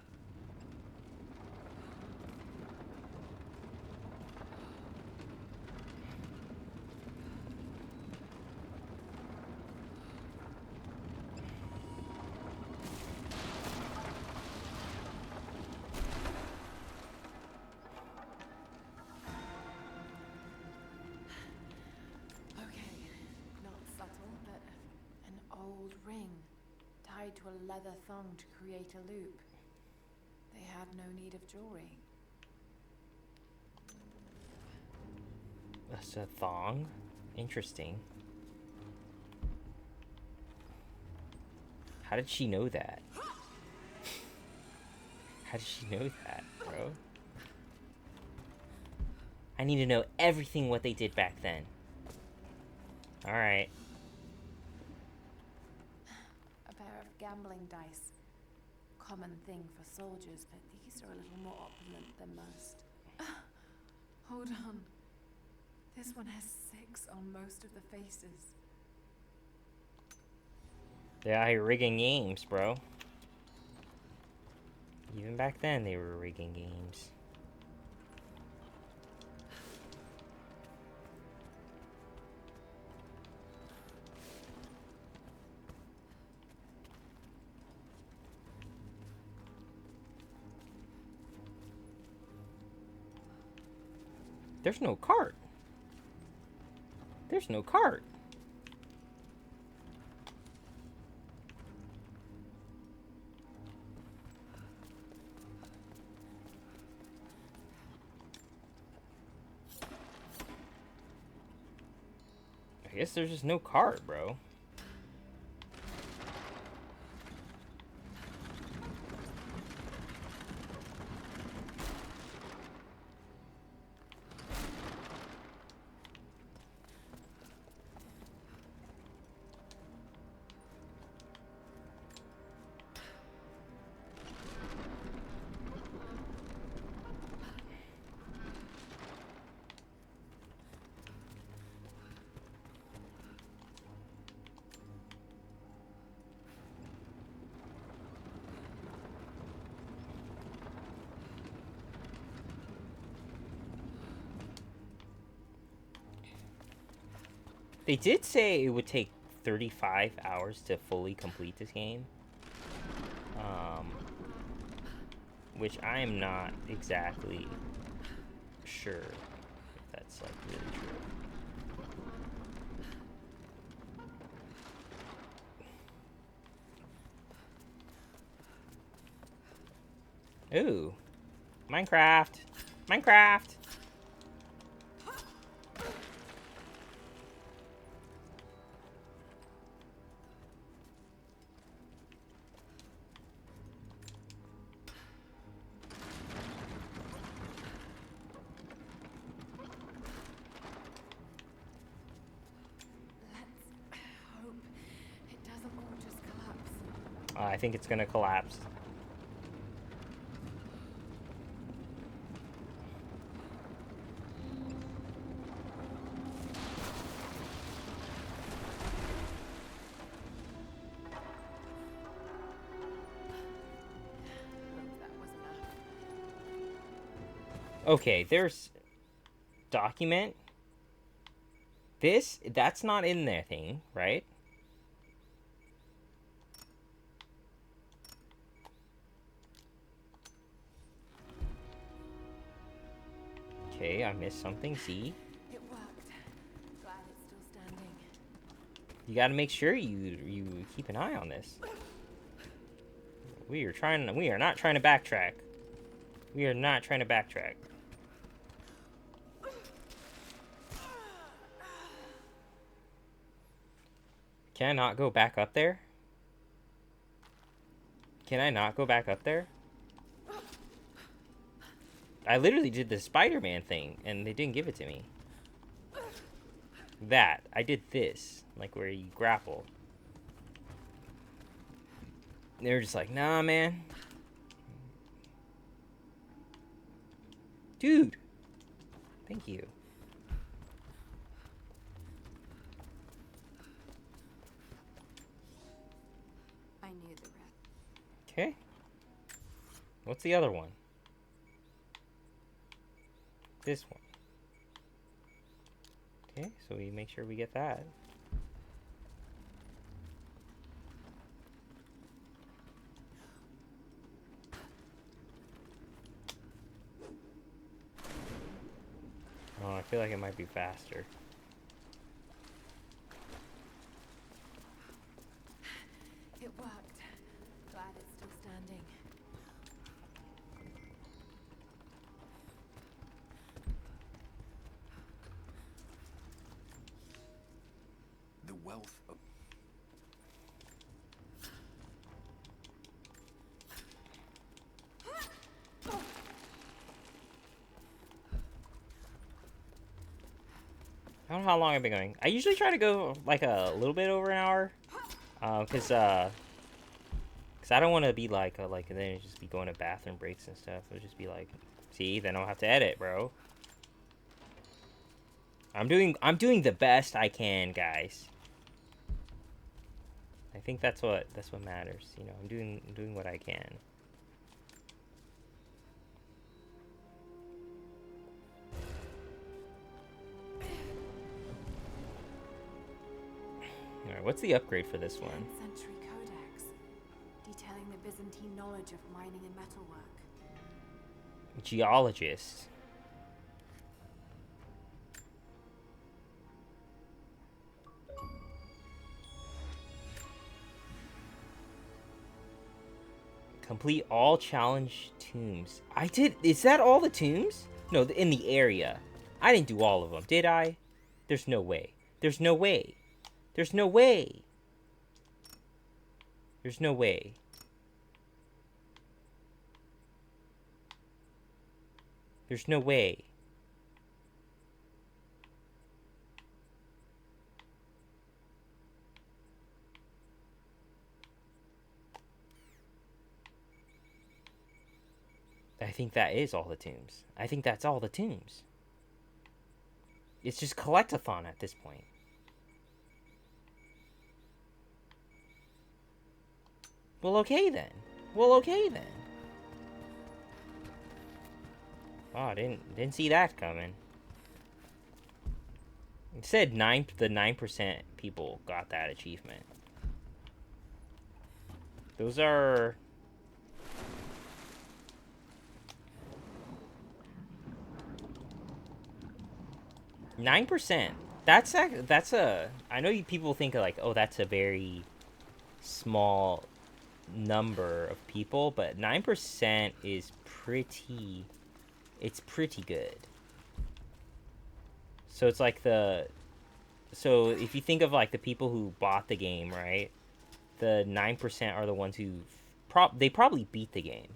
Ring tied to a leather thong to create a loop. They had no need of jewelry. That's a thong? Interesting. How did she know that? How did she know that, bro? I need to know everything what they did back then. Alright. Gambling dice. Common thing for soldiers, but these are a little more opulent than most. Hold on. This one has 6 on most of the faces. Yeah, you're rigging games, bro. Even back then, they were rigging games. There's no cart. There's no cart. I guess there's just no cart, bro. They did say it would take 35 hours to fully complete this game. Which I am not exactly sure if that's like really true. Ooh. Minecraft. Minecraft. I think it's gonna collapse. Okay, there's document. That's not in there thing, right? Okay, I missed something. See? It worked. Glad it's still standing. You gotta make sure you keep an eye on this. We are not trying to backtrack. We are not trying to backtrack. Can I not go back up there? Can I not go back up there? I literally did the Spider-Man thing, and they didn't give it to me. I did this, like where you grapple. They were just like, nah, man. Dude. Thank you. I knew the rest. Okay. What's the other one? This one. Okay, so we make sure we get that. Oh, I feel like it might be faster. It worked. Glad it's still standing. The wealth of... I don't know how long I've been going. I usually try to go like a little bit over an hour. Cause I don't want to be like and then just be going to bathroom breaks and stuff. It'll just be like, see, then I'll have to edit, bro. I'm doing the best I can, guys. I think that's what matters. You know, I'm doing what I can. All right, what's the upgrade for this one? 10th century codex, detailing the Byzantine knowledge of mining and metalwork. Geologist. Complete all challenge tombs. I did. Is that all the tombs? No, in the area. I didn't do all of them, did I? There's no way. There's no way. There's no way. There's no way. There's no way. I think that is all the tombs. I think that's all the tombs. It's just collect-a-thon at this point. Well, okay then. Well, okay then. Oh, I didn't see that coming. It said the 9% people got that achievement. Those are 9%. That's a. I know people think like, oh, that's a very small number of people, but 9% is pretty. It's pretty good. So it's like so if you think of like the people who bought the game, right? The 9% are the ones who they probably beat the game,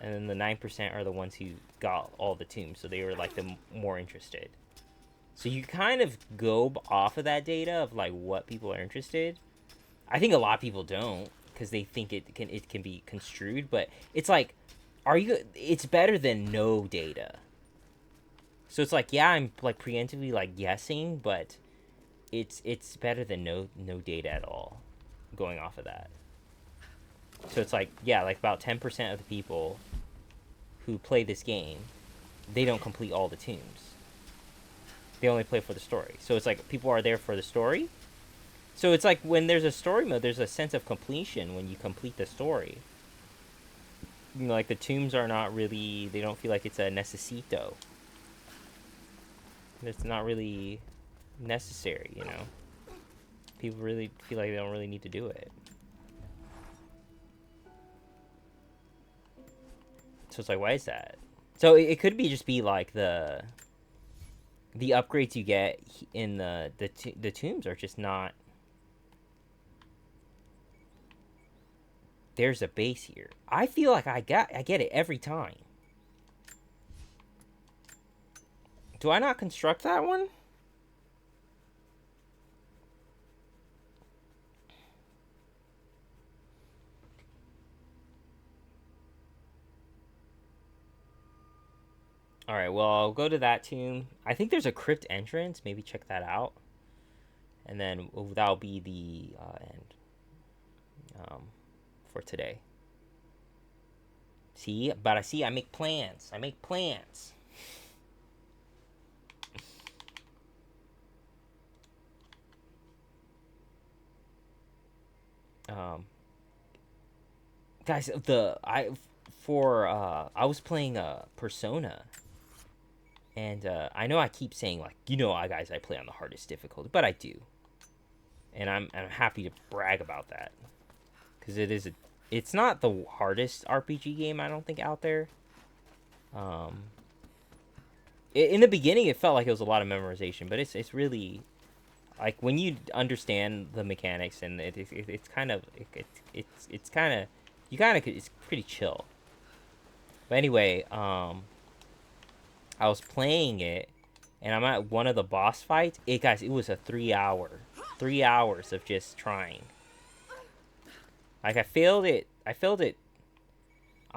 and then the 9% are the ones who got all the tombs, so they were like the more interested. So you kind of go off of that data of like what people are interested. I think a lot of people don't because they think it can be construed, but it's like, it's better than no data. So it's like, yeah, I'm like preemptively like guessing, but it's better than no data at all going off of that. So it's like, yeah, like about 10% of the people who play this game, they don't complete all the tombs. They only play for the story. So it's like people are there for the story. So it's like when there's a story mode, there's a sense of completion when you complete the story. You know, like the tombs are not really, they don't feel like it's a necesito. It's not really necessary, you know. People really feel like they don't really need to do it. So it's like, why is that? So it could be just be like the upgrades you get in the tombs are just not. There's a base here. I feel like I get it every time. Do I not construct that one? Alright, well, I'll go to that tomb. I think there's a crypt entrance. Maybe check that out. And then that'll be the end for today. See? But I make plans. I make plans. Guys, I was playing Persona. And I know I keep saying, like, guys, I play on the hardest difficulty, but I do. And I'm happy to brag about that. Because it's not the hardest RPG game, I don't think, out there. In the beginning, it felt like it was a lot of memorization, but it's really, like, when you understand the mechanics, and it's kind of, it's pretty chill. But anyway, I was playing it, and I'm at one of the boss fights. Guys, it was a 3 hours of just trying. Like, I failed it. I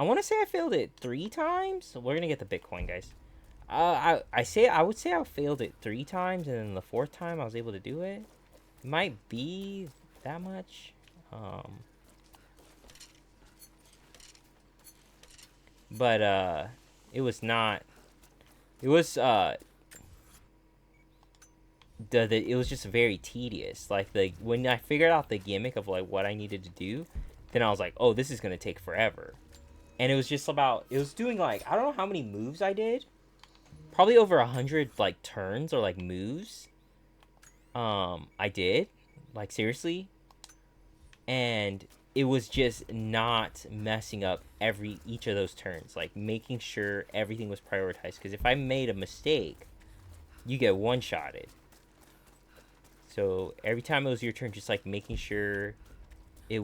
want to say I failed it 3 times. We're gonna get the Bitcoin, guys. I would say I failed it 3 times, and then the 4th time I was able to do it. It might be that much. But it was not. It was it was just very tedious. Like, when I figured out the gimmick of like what I needed to do, then I was like, oh, this is gonna take forever. And it was just about, it was doing like, I don't know how many moves I did. Probably over 100 like turns or like moves. I did, like, seriously. And it was just not messing up each of those turns, like making sure everything was prioritized, because if I made a mistake, you get one-shotted. So every time it was your turn, just like making sure you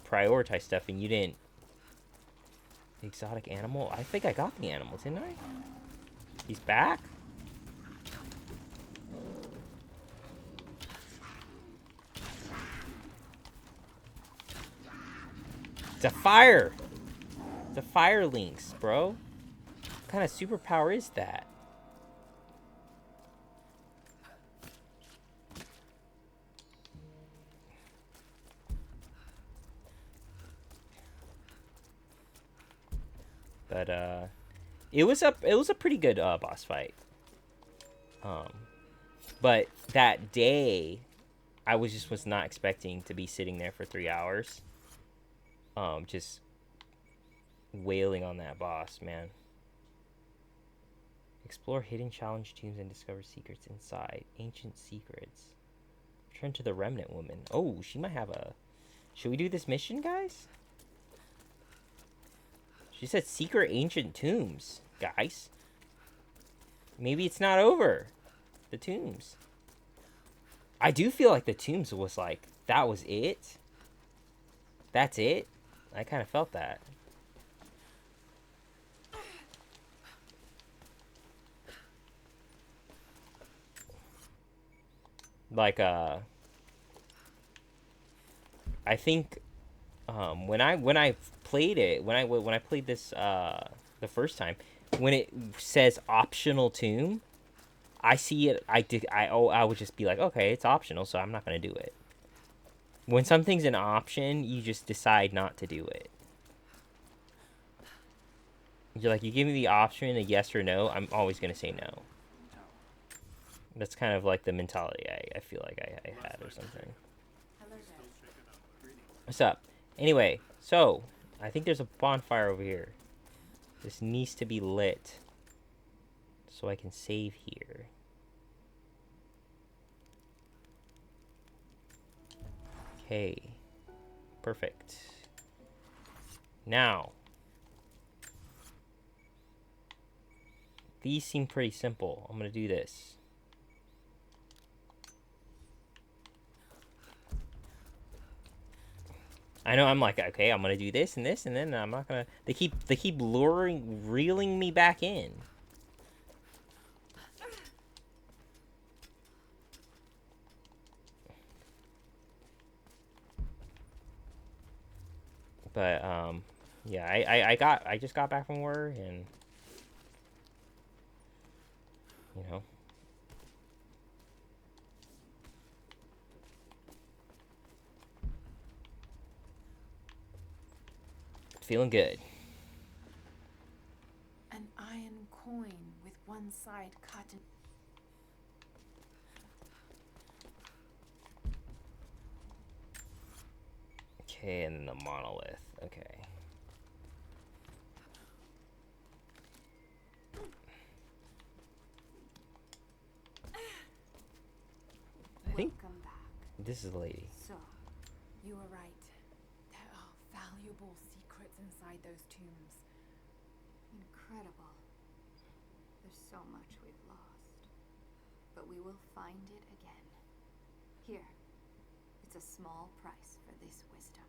prioritize stuff, and you didn't. Exotic animal? I think I got the animal, didn't I? He's back? It's a fire! It's a fire lynx, bro. What kind of superpower is that? But it was a pretty good boss fight. But that day, I was not expecting to be sitting there for 3 hours. Just wailing on that boss, man. Explore hidden challenge tombs and discover secrets inside. Ancient secrets. Return to the remnant woman. Oh, she might have a... Should we do this mission, guys? She said secret ancient tombs, guys. Maybe it's not over. The tombs. I do feel like the tombs was like, that was it. That's it. I kind of felt that. Like, I think, when I played it, when I played this, the first time, when it says optional tomb, I see it, I would just be like, okay, it's optional, so I'm not gonna do it. When something's an option, you just decide not to do it. You're like, you give me the option, a yes or no, I'm always gonna say no. That's kind of like the mentality I feel like I had or something. What's up? Anyway, so, I think there's a bonfire over here. This needs to be lit. So I can save here. Okay. Perfect. Now. These seem pretty simple. I'm gonna do this. I know I'm like, okay, I'm gonna do this, and then I'm not gonna... They keep reeling me back in. But, yeah, I just got back from work, and, you know. Feeling good. An iron coin with one side cut in. Okay, and then the monolith. Okay. I think Welcome back. this is the lady. So, you were right. There are valuable secrets inside those tombs. Incredible. There's so much we've lost. But we will find it again. Here. It's a small price for this wisdom.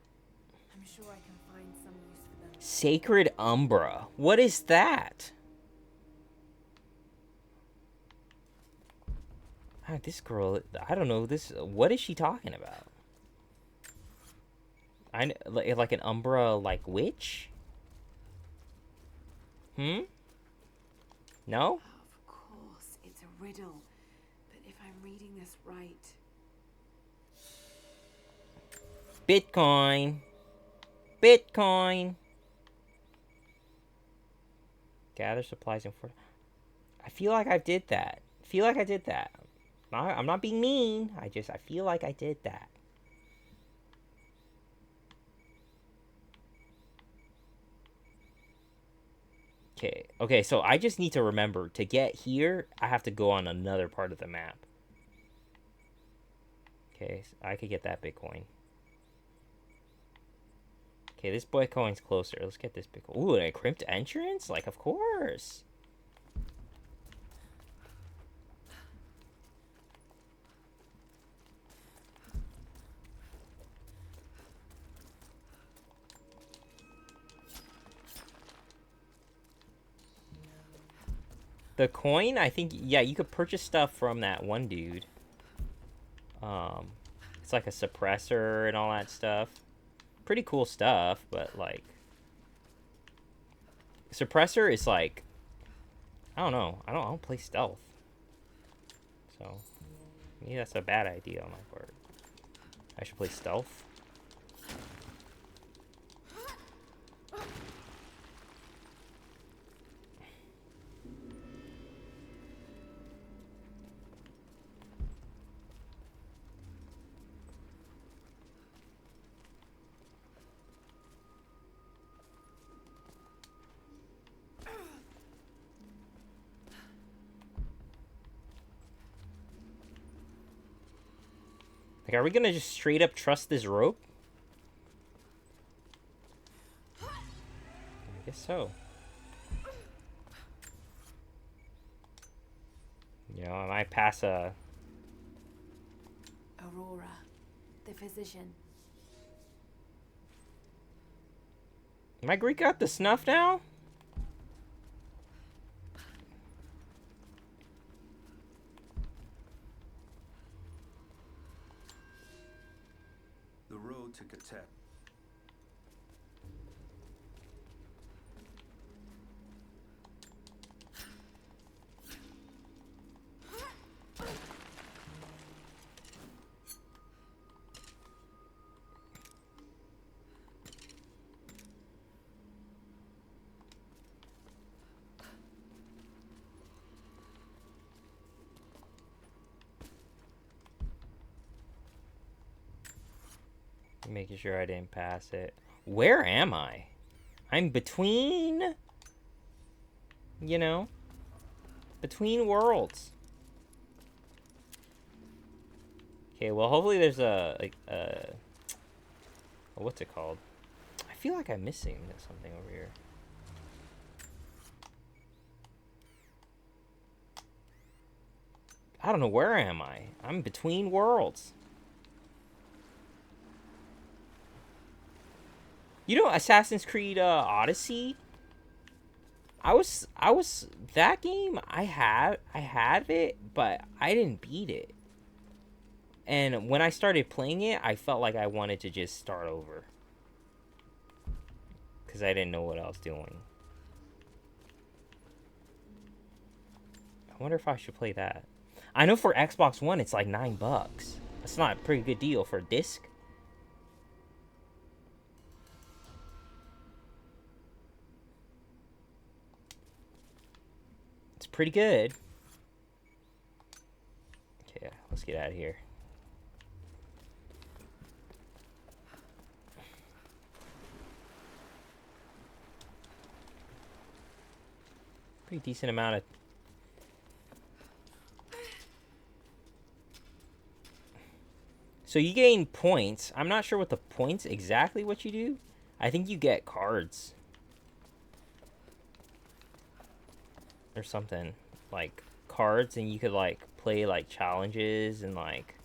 I'm sure I can find some use for them. Sacred Umbra. What is that? Ah, this girl, I don't know this. What is she talking about? Like an Umbra, like witch? Hmm? No? Of course, it's a riddle. But if I'm reading this right... Bitcoin. Bitcoin. Gather supplies and for. I feel like I did that. I'm not being mean. I feel like I did that. Okay, so I just need to remember to get here, I have to go on another part of the map. Okay, so I could get that Bitcoin. Okay, this Bitcoin's closer. Let's get this Bitcoin. Ooh, a crimped entrance? Like, of course. The coin, I think, yeah, you could purchase stuff from that one dude. It's like a suppressor and all that stuff. Pretty cool stuff, but like... Suppressor is like... I don't know. I don't play stealth. So, maybe that's a bad idea on my part. I should play stealth. Like, are we gonna just straight up trust this rope? I guess so. You know, I might pass a... Aurora, the physician. Am I Greek out the snuff now? The road to Katet. Making sure I didn't pass it. Where am I? I'm between... You know? Between worlds. Okay, well, hopefully there's a... what's it called? I feel like I'm missing something over here. I don't know, where am I? I'm between worlds. You know, Assassin's Creed Odyssey. I was that game. I had it, but I didn't beat it. And when I started playing it, I felt like I wanted to just start over because I didn't know what I was doing. I wonder if I should play that. I know for Xbox One, it's like $9. That's not a pretty good deal for a disc. Pretty good. Okay, let's get out of here. Pretty decent amount of... So you gain points. I'm not sure what the points exactly what you do. I think you get cards. Or something like cards, and you could like play like challenges and like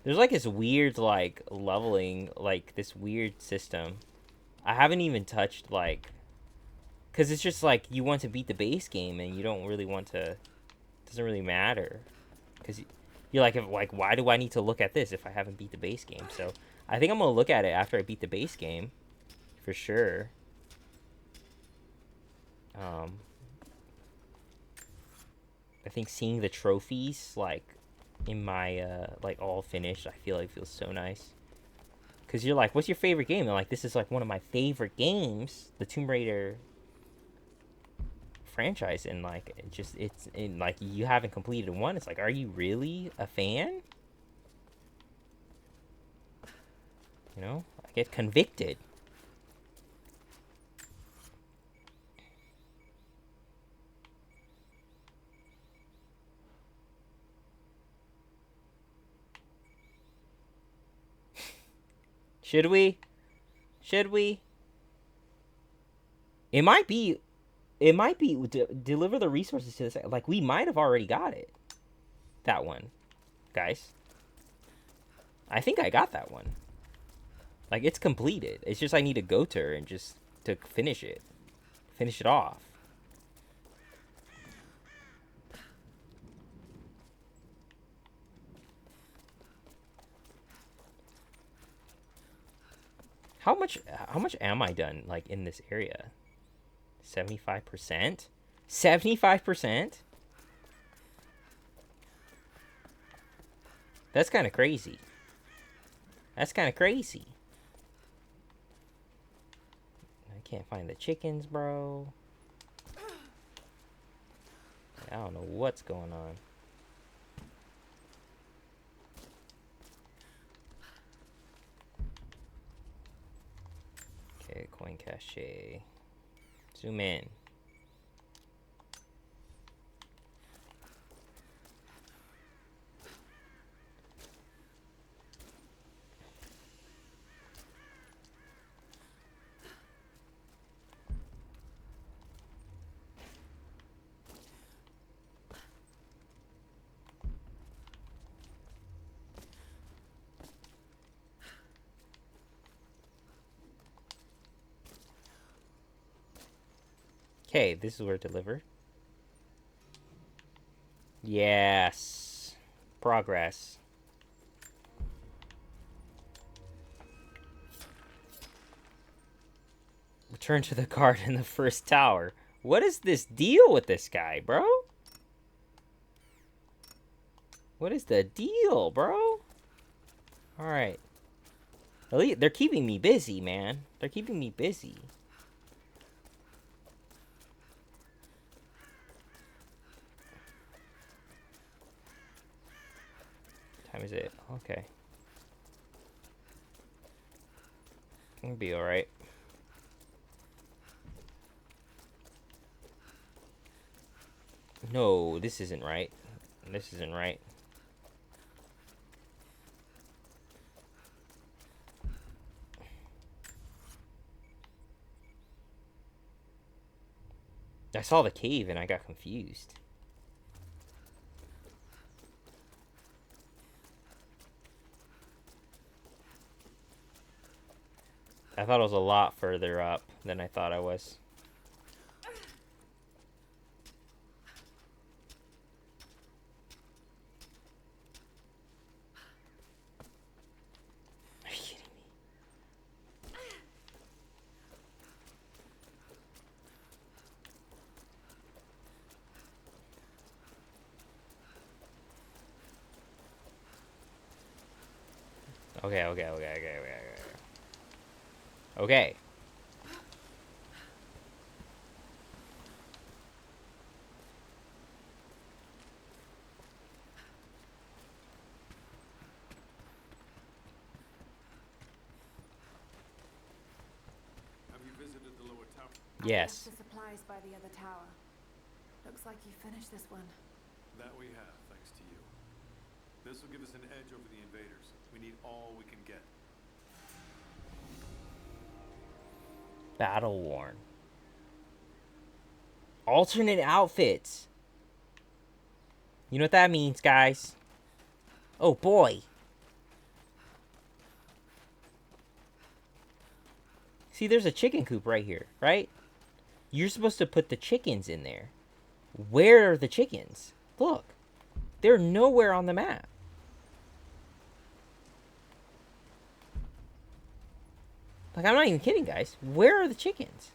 there's like this weird like leveling, like this weird system. I haven't even touched like, because it's just like you want to beat the base game and you don't really want to, it doesn't really matter because you're like, why do I need to look at this if I haven't beat the base game? So I think I'm gonna look at it after I beat the base game for sure. I think seeing the trophies, like, in my, like, all finished, I feel like feels so nice. Because you're like, what's your favorite game? And, like, this is, like, one of my favorite games, the Tomb Raider franchise. And, like, it's, and, like, you haven't completed one. It's like, are you really a fan? You know? I get convicted. Should we? Should we? It might be deliver the resources to this. Like, we might have already got it. That one. Guys. I think I got that one. Like, it's completed. It's just I need to go to her and just to finish it. Finish it off. How much am I done, like, in this area? 75%? 75%? That's kind of crazy. That's kind of crazy. I can't find the chickens, bro. I don't know what's going on. Okay, coin cache. Zoom in. Okay, this is where it delivered. Yes. Progress. Return to the guard in the first tower. What is this deal with this guy, bro? What is the deal, bro? Alright. At least they're keeping me busy, man. They're keeping me busy. What time is it? Okay. It'll be alright. No, this isn't right. This isn't right. I saw the cave and I got confused. I thought it was a lot further up than I thought I was. Are you kidding me? Okay. Have you visited the lower tower? Yes. I left the supplies by the other tower. Looks like you finished this one. That we have, thanks to you. This will give us an edge over the invaders. We need all we can get. Battle worn. Alternate outfits. You know what that means, guys? Oh boy. See, there's a chicken coop right here, right? You're supposed to put the chickens in there. Where are the chickens? Look. They're nowhere on the map. Like, I'm not even kidding, guys. Where are the chickens?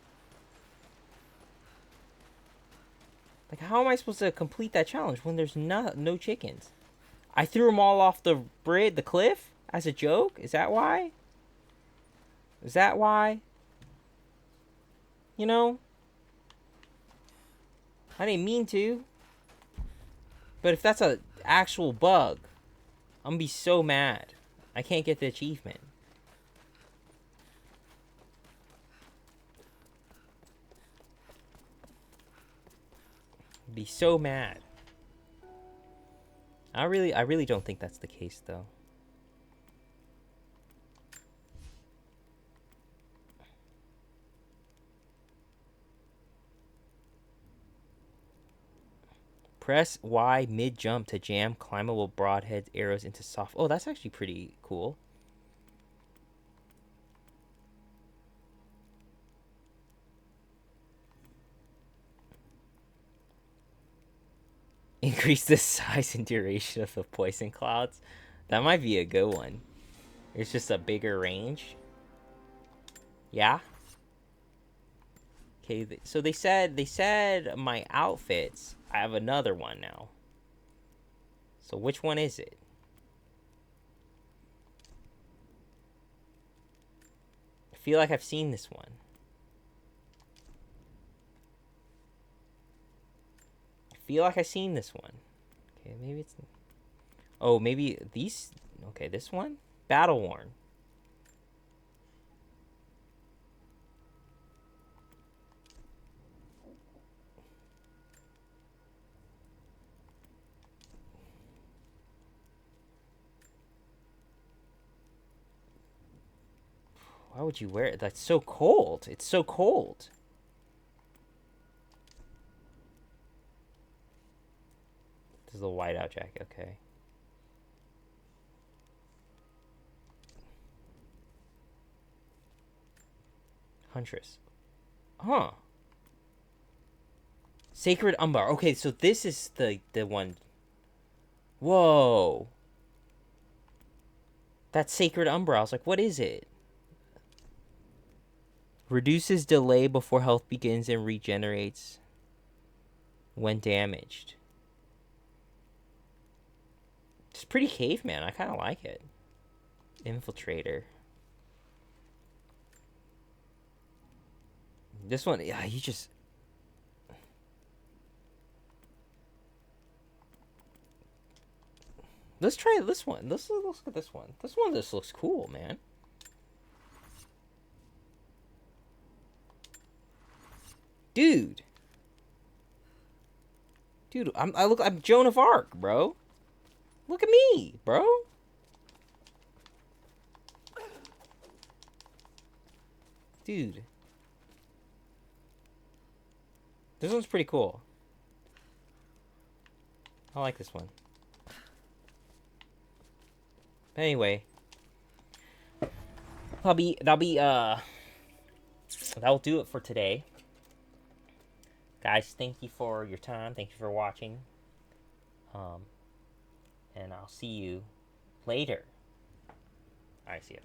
Like, how am I supposed to complete that challenge when there's no chickens? I threw them all off the the cliff as a joke? Is that why? Is that why? You know? I didn't mean to. But if that's an actual bug, I'm gonna be so mad. I can't get the achievement. Be so mad. I really don't think that's the case though. Press Y mid jump to jam climbable broadheads arrows into soft. Oh, that's actually pretty cool. Increase the size and duration of the poison clouds. That might be a good one. It's just a bigger range. Yeah. Okay, so they said my outfits. I have another one now. So which one is it? I feel like I've seen this one. I feel like I've seen this one. Okay, maybe it's... Oh, maybe these... Okay, this one? Battle worn. Why would you wear it? That's so cold. It's so cold. This is the whiteout jacket. Okay. Huntress. Huh. Sacred Umbar. Okay, so this is the one. Whoa. That's Sacred Umbra. I was like, what is it? Reduces delay before health begins and regenerates when damaged. It's pretty caveman. I kind of like it. Infiltrator. This one, yeah, he just... Let's try this one. Let's look at this one. This one just looks cool, man. Dude. Dude, I'm Joan of Arc, bro. Look at me, bro. Dude. This one's pretty cool. I like this one. Anyway. That'll do it for today. Guys, thank you for your time. Thank you for watching. And I'll see you later. Alright, see ya.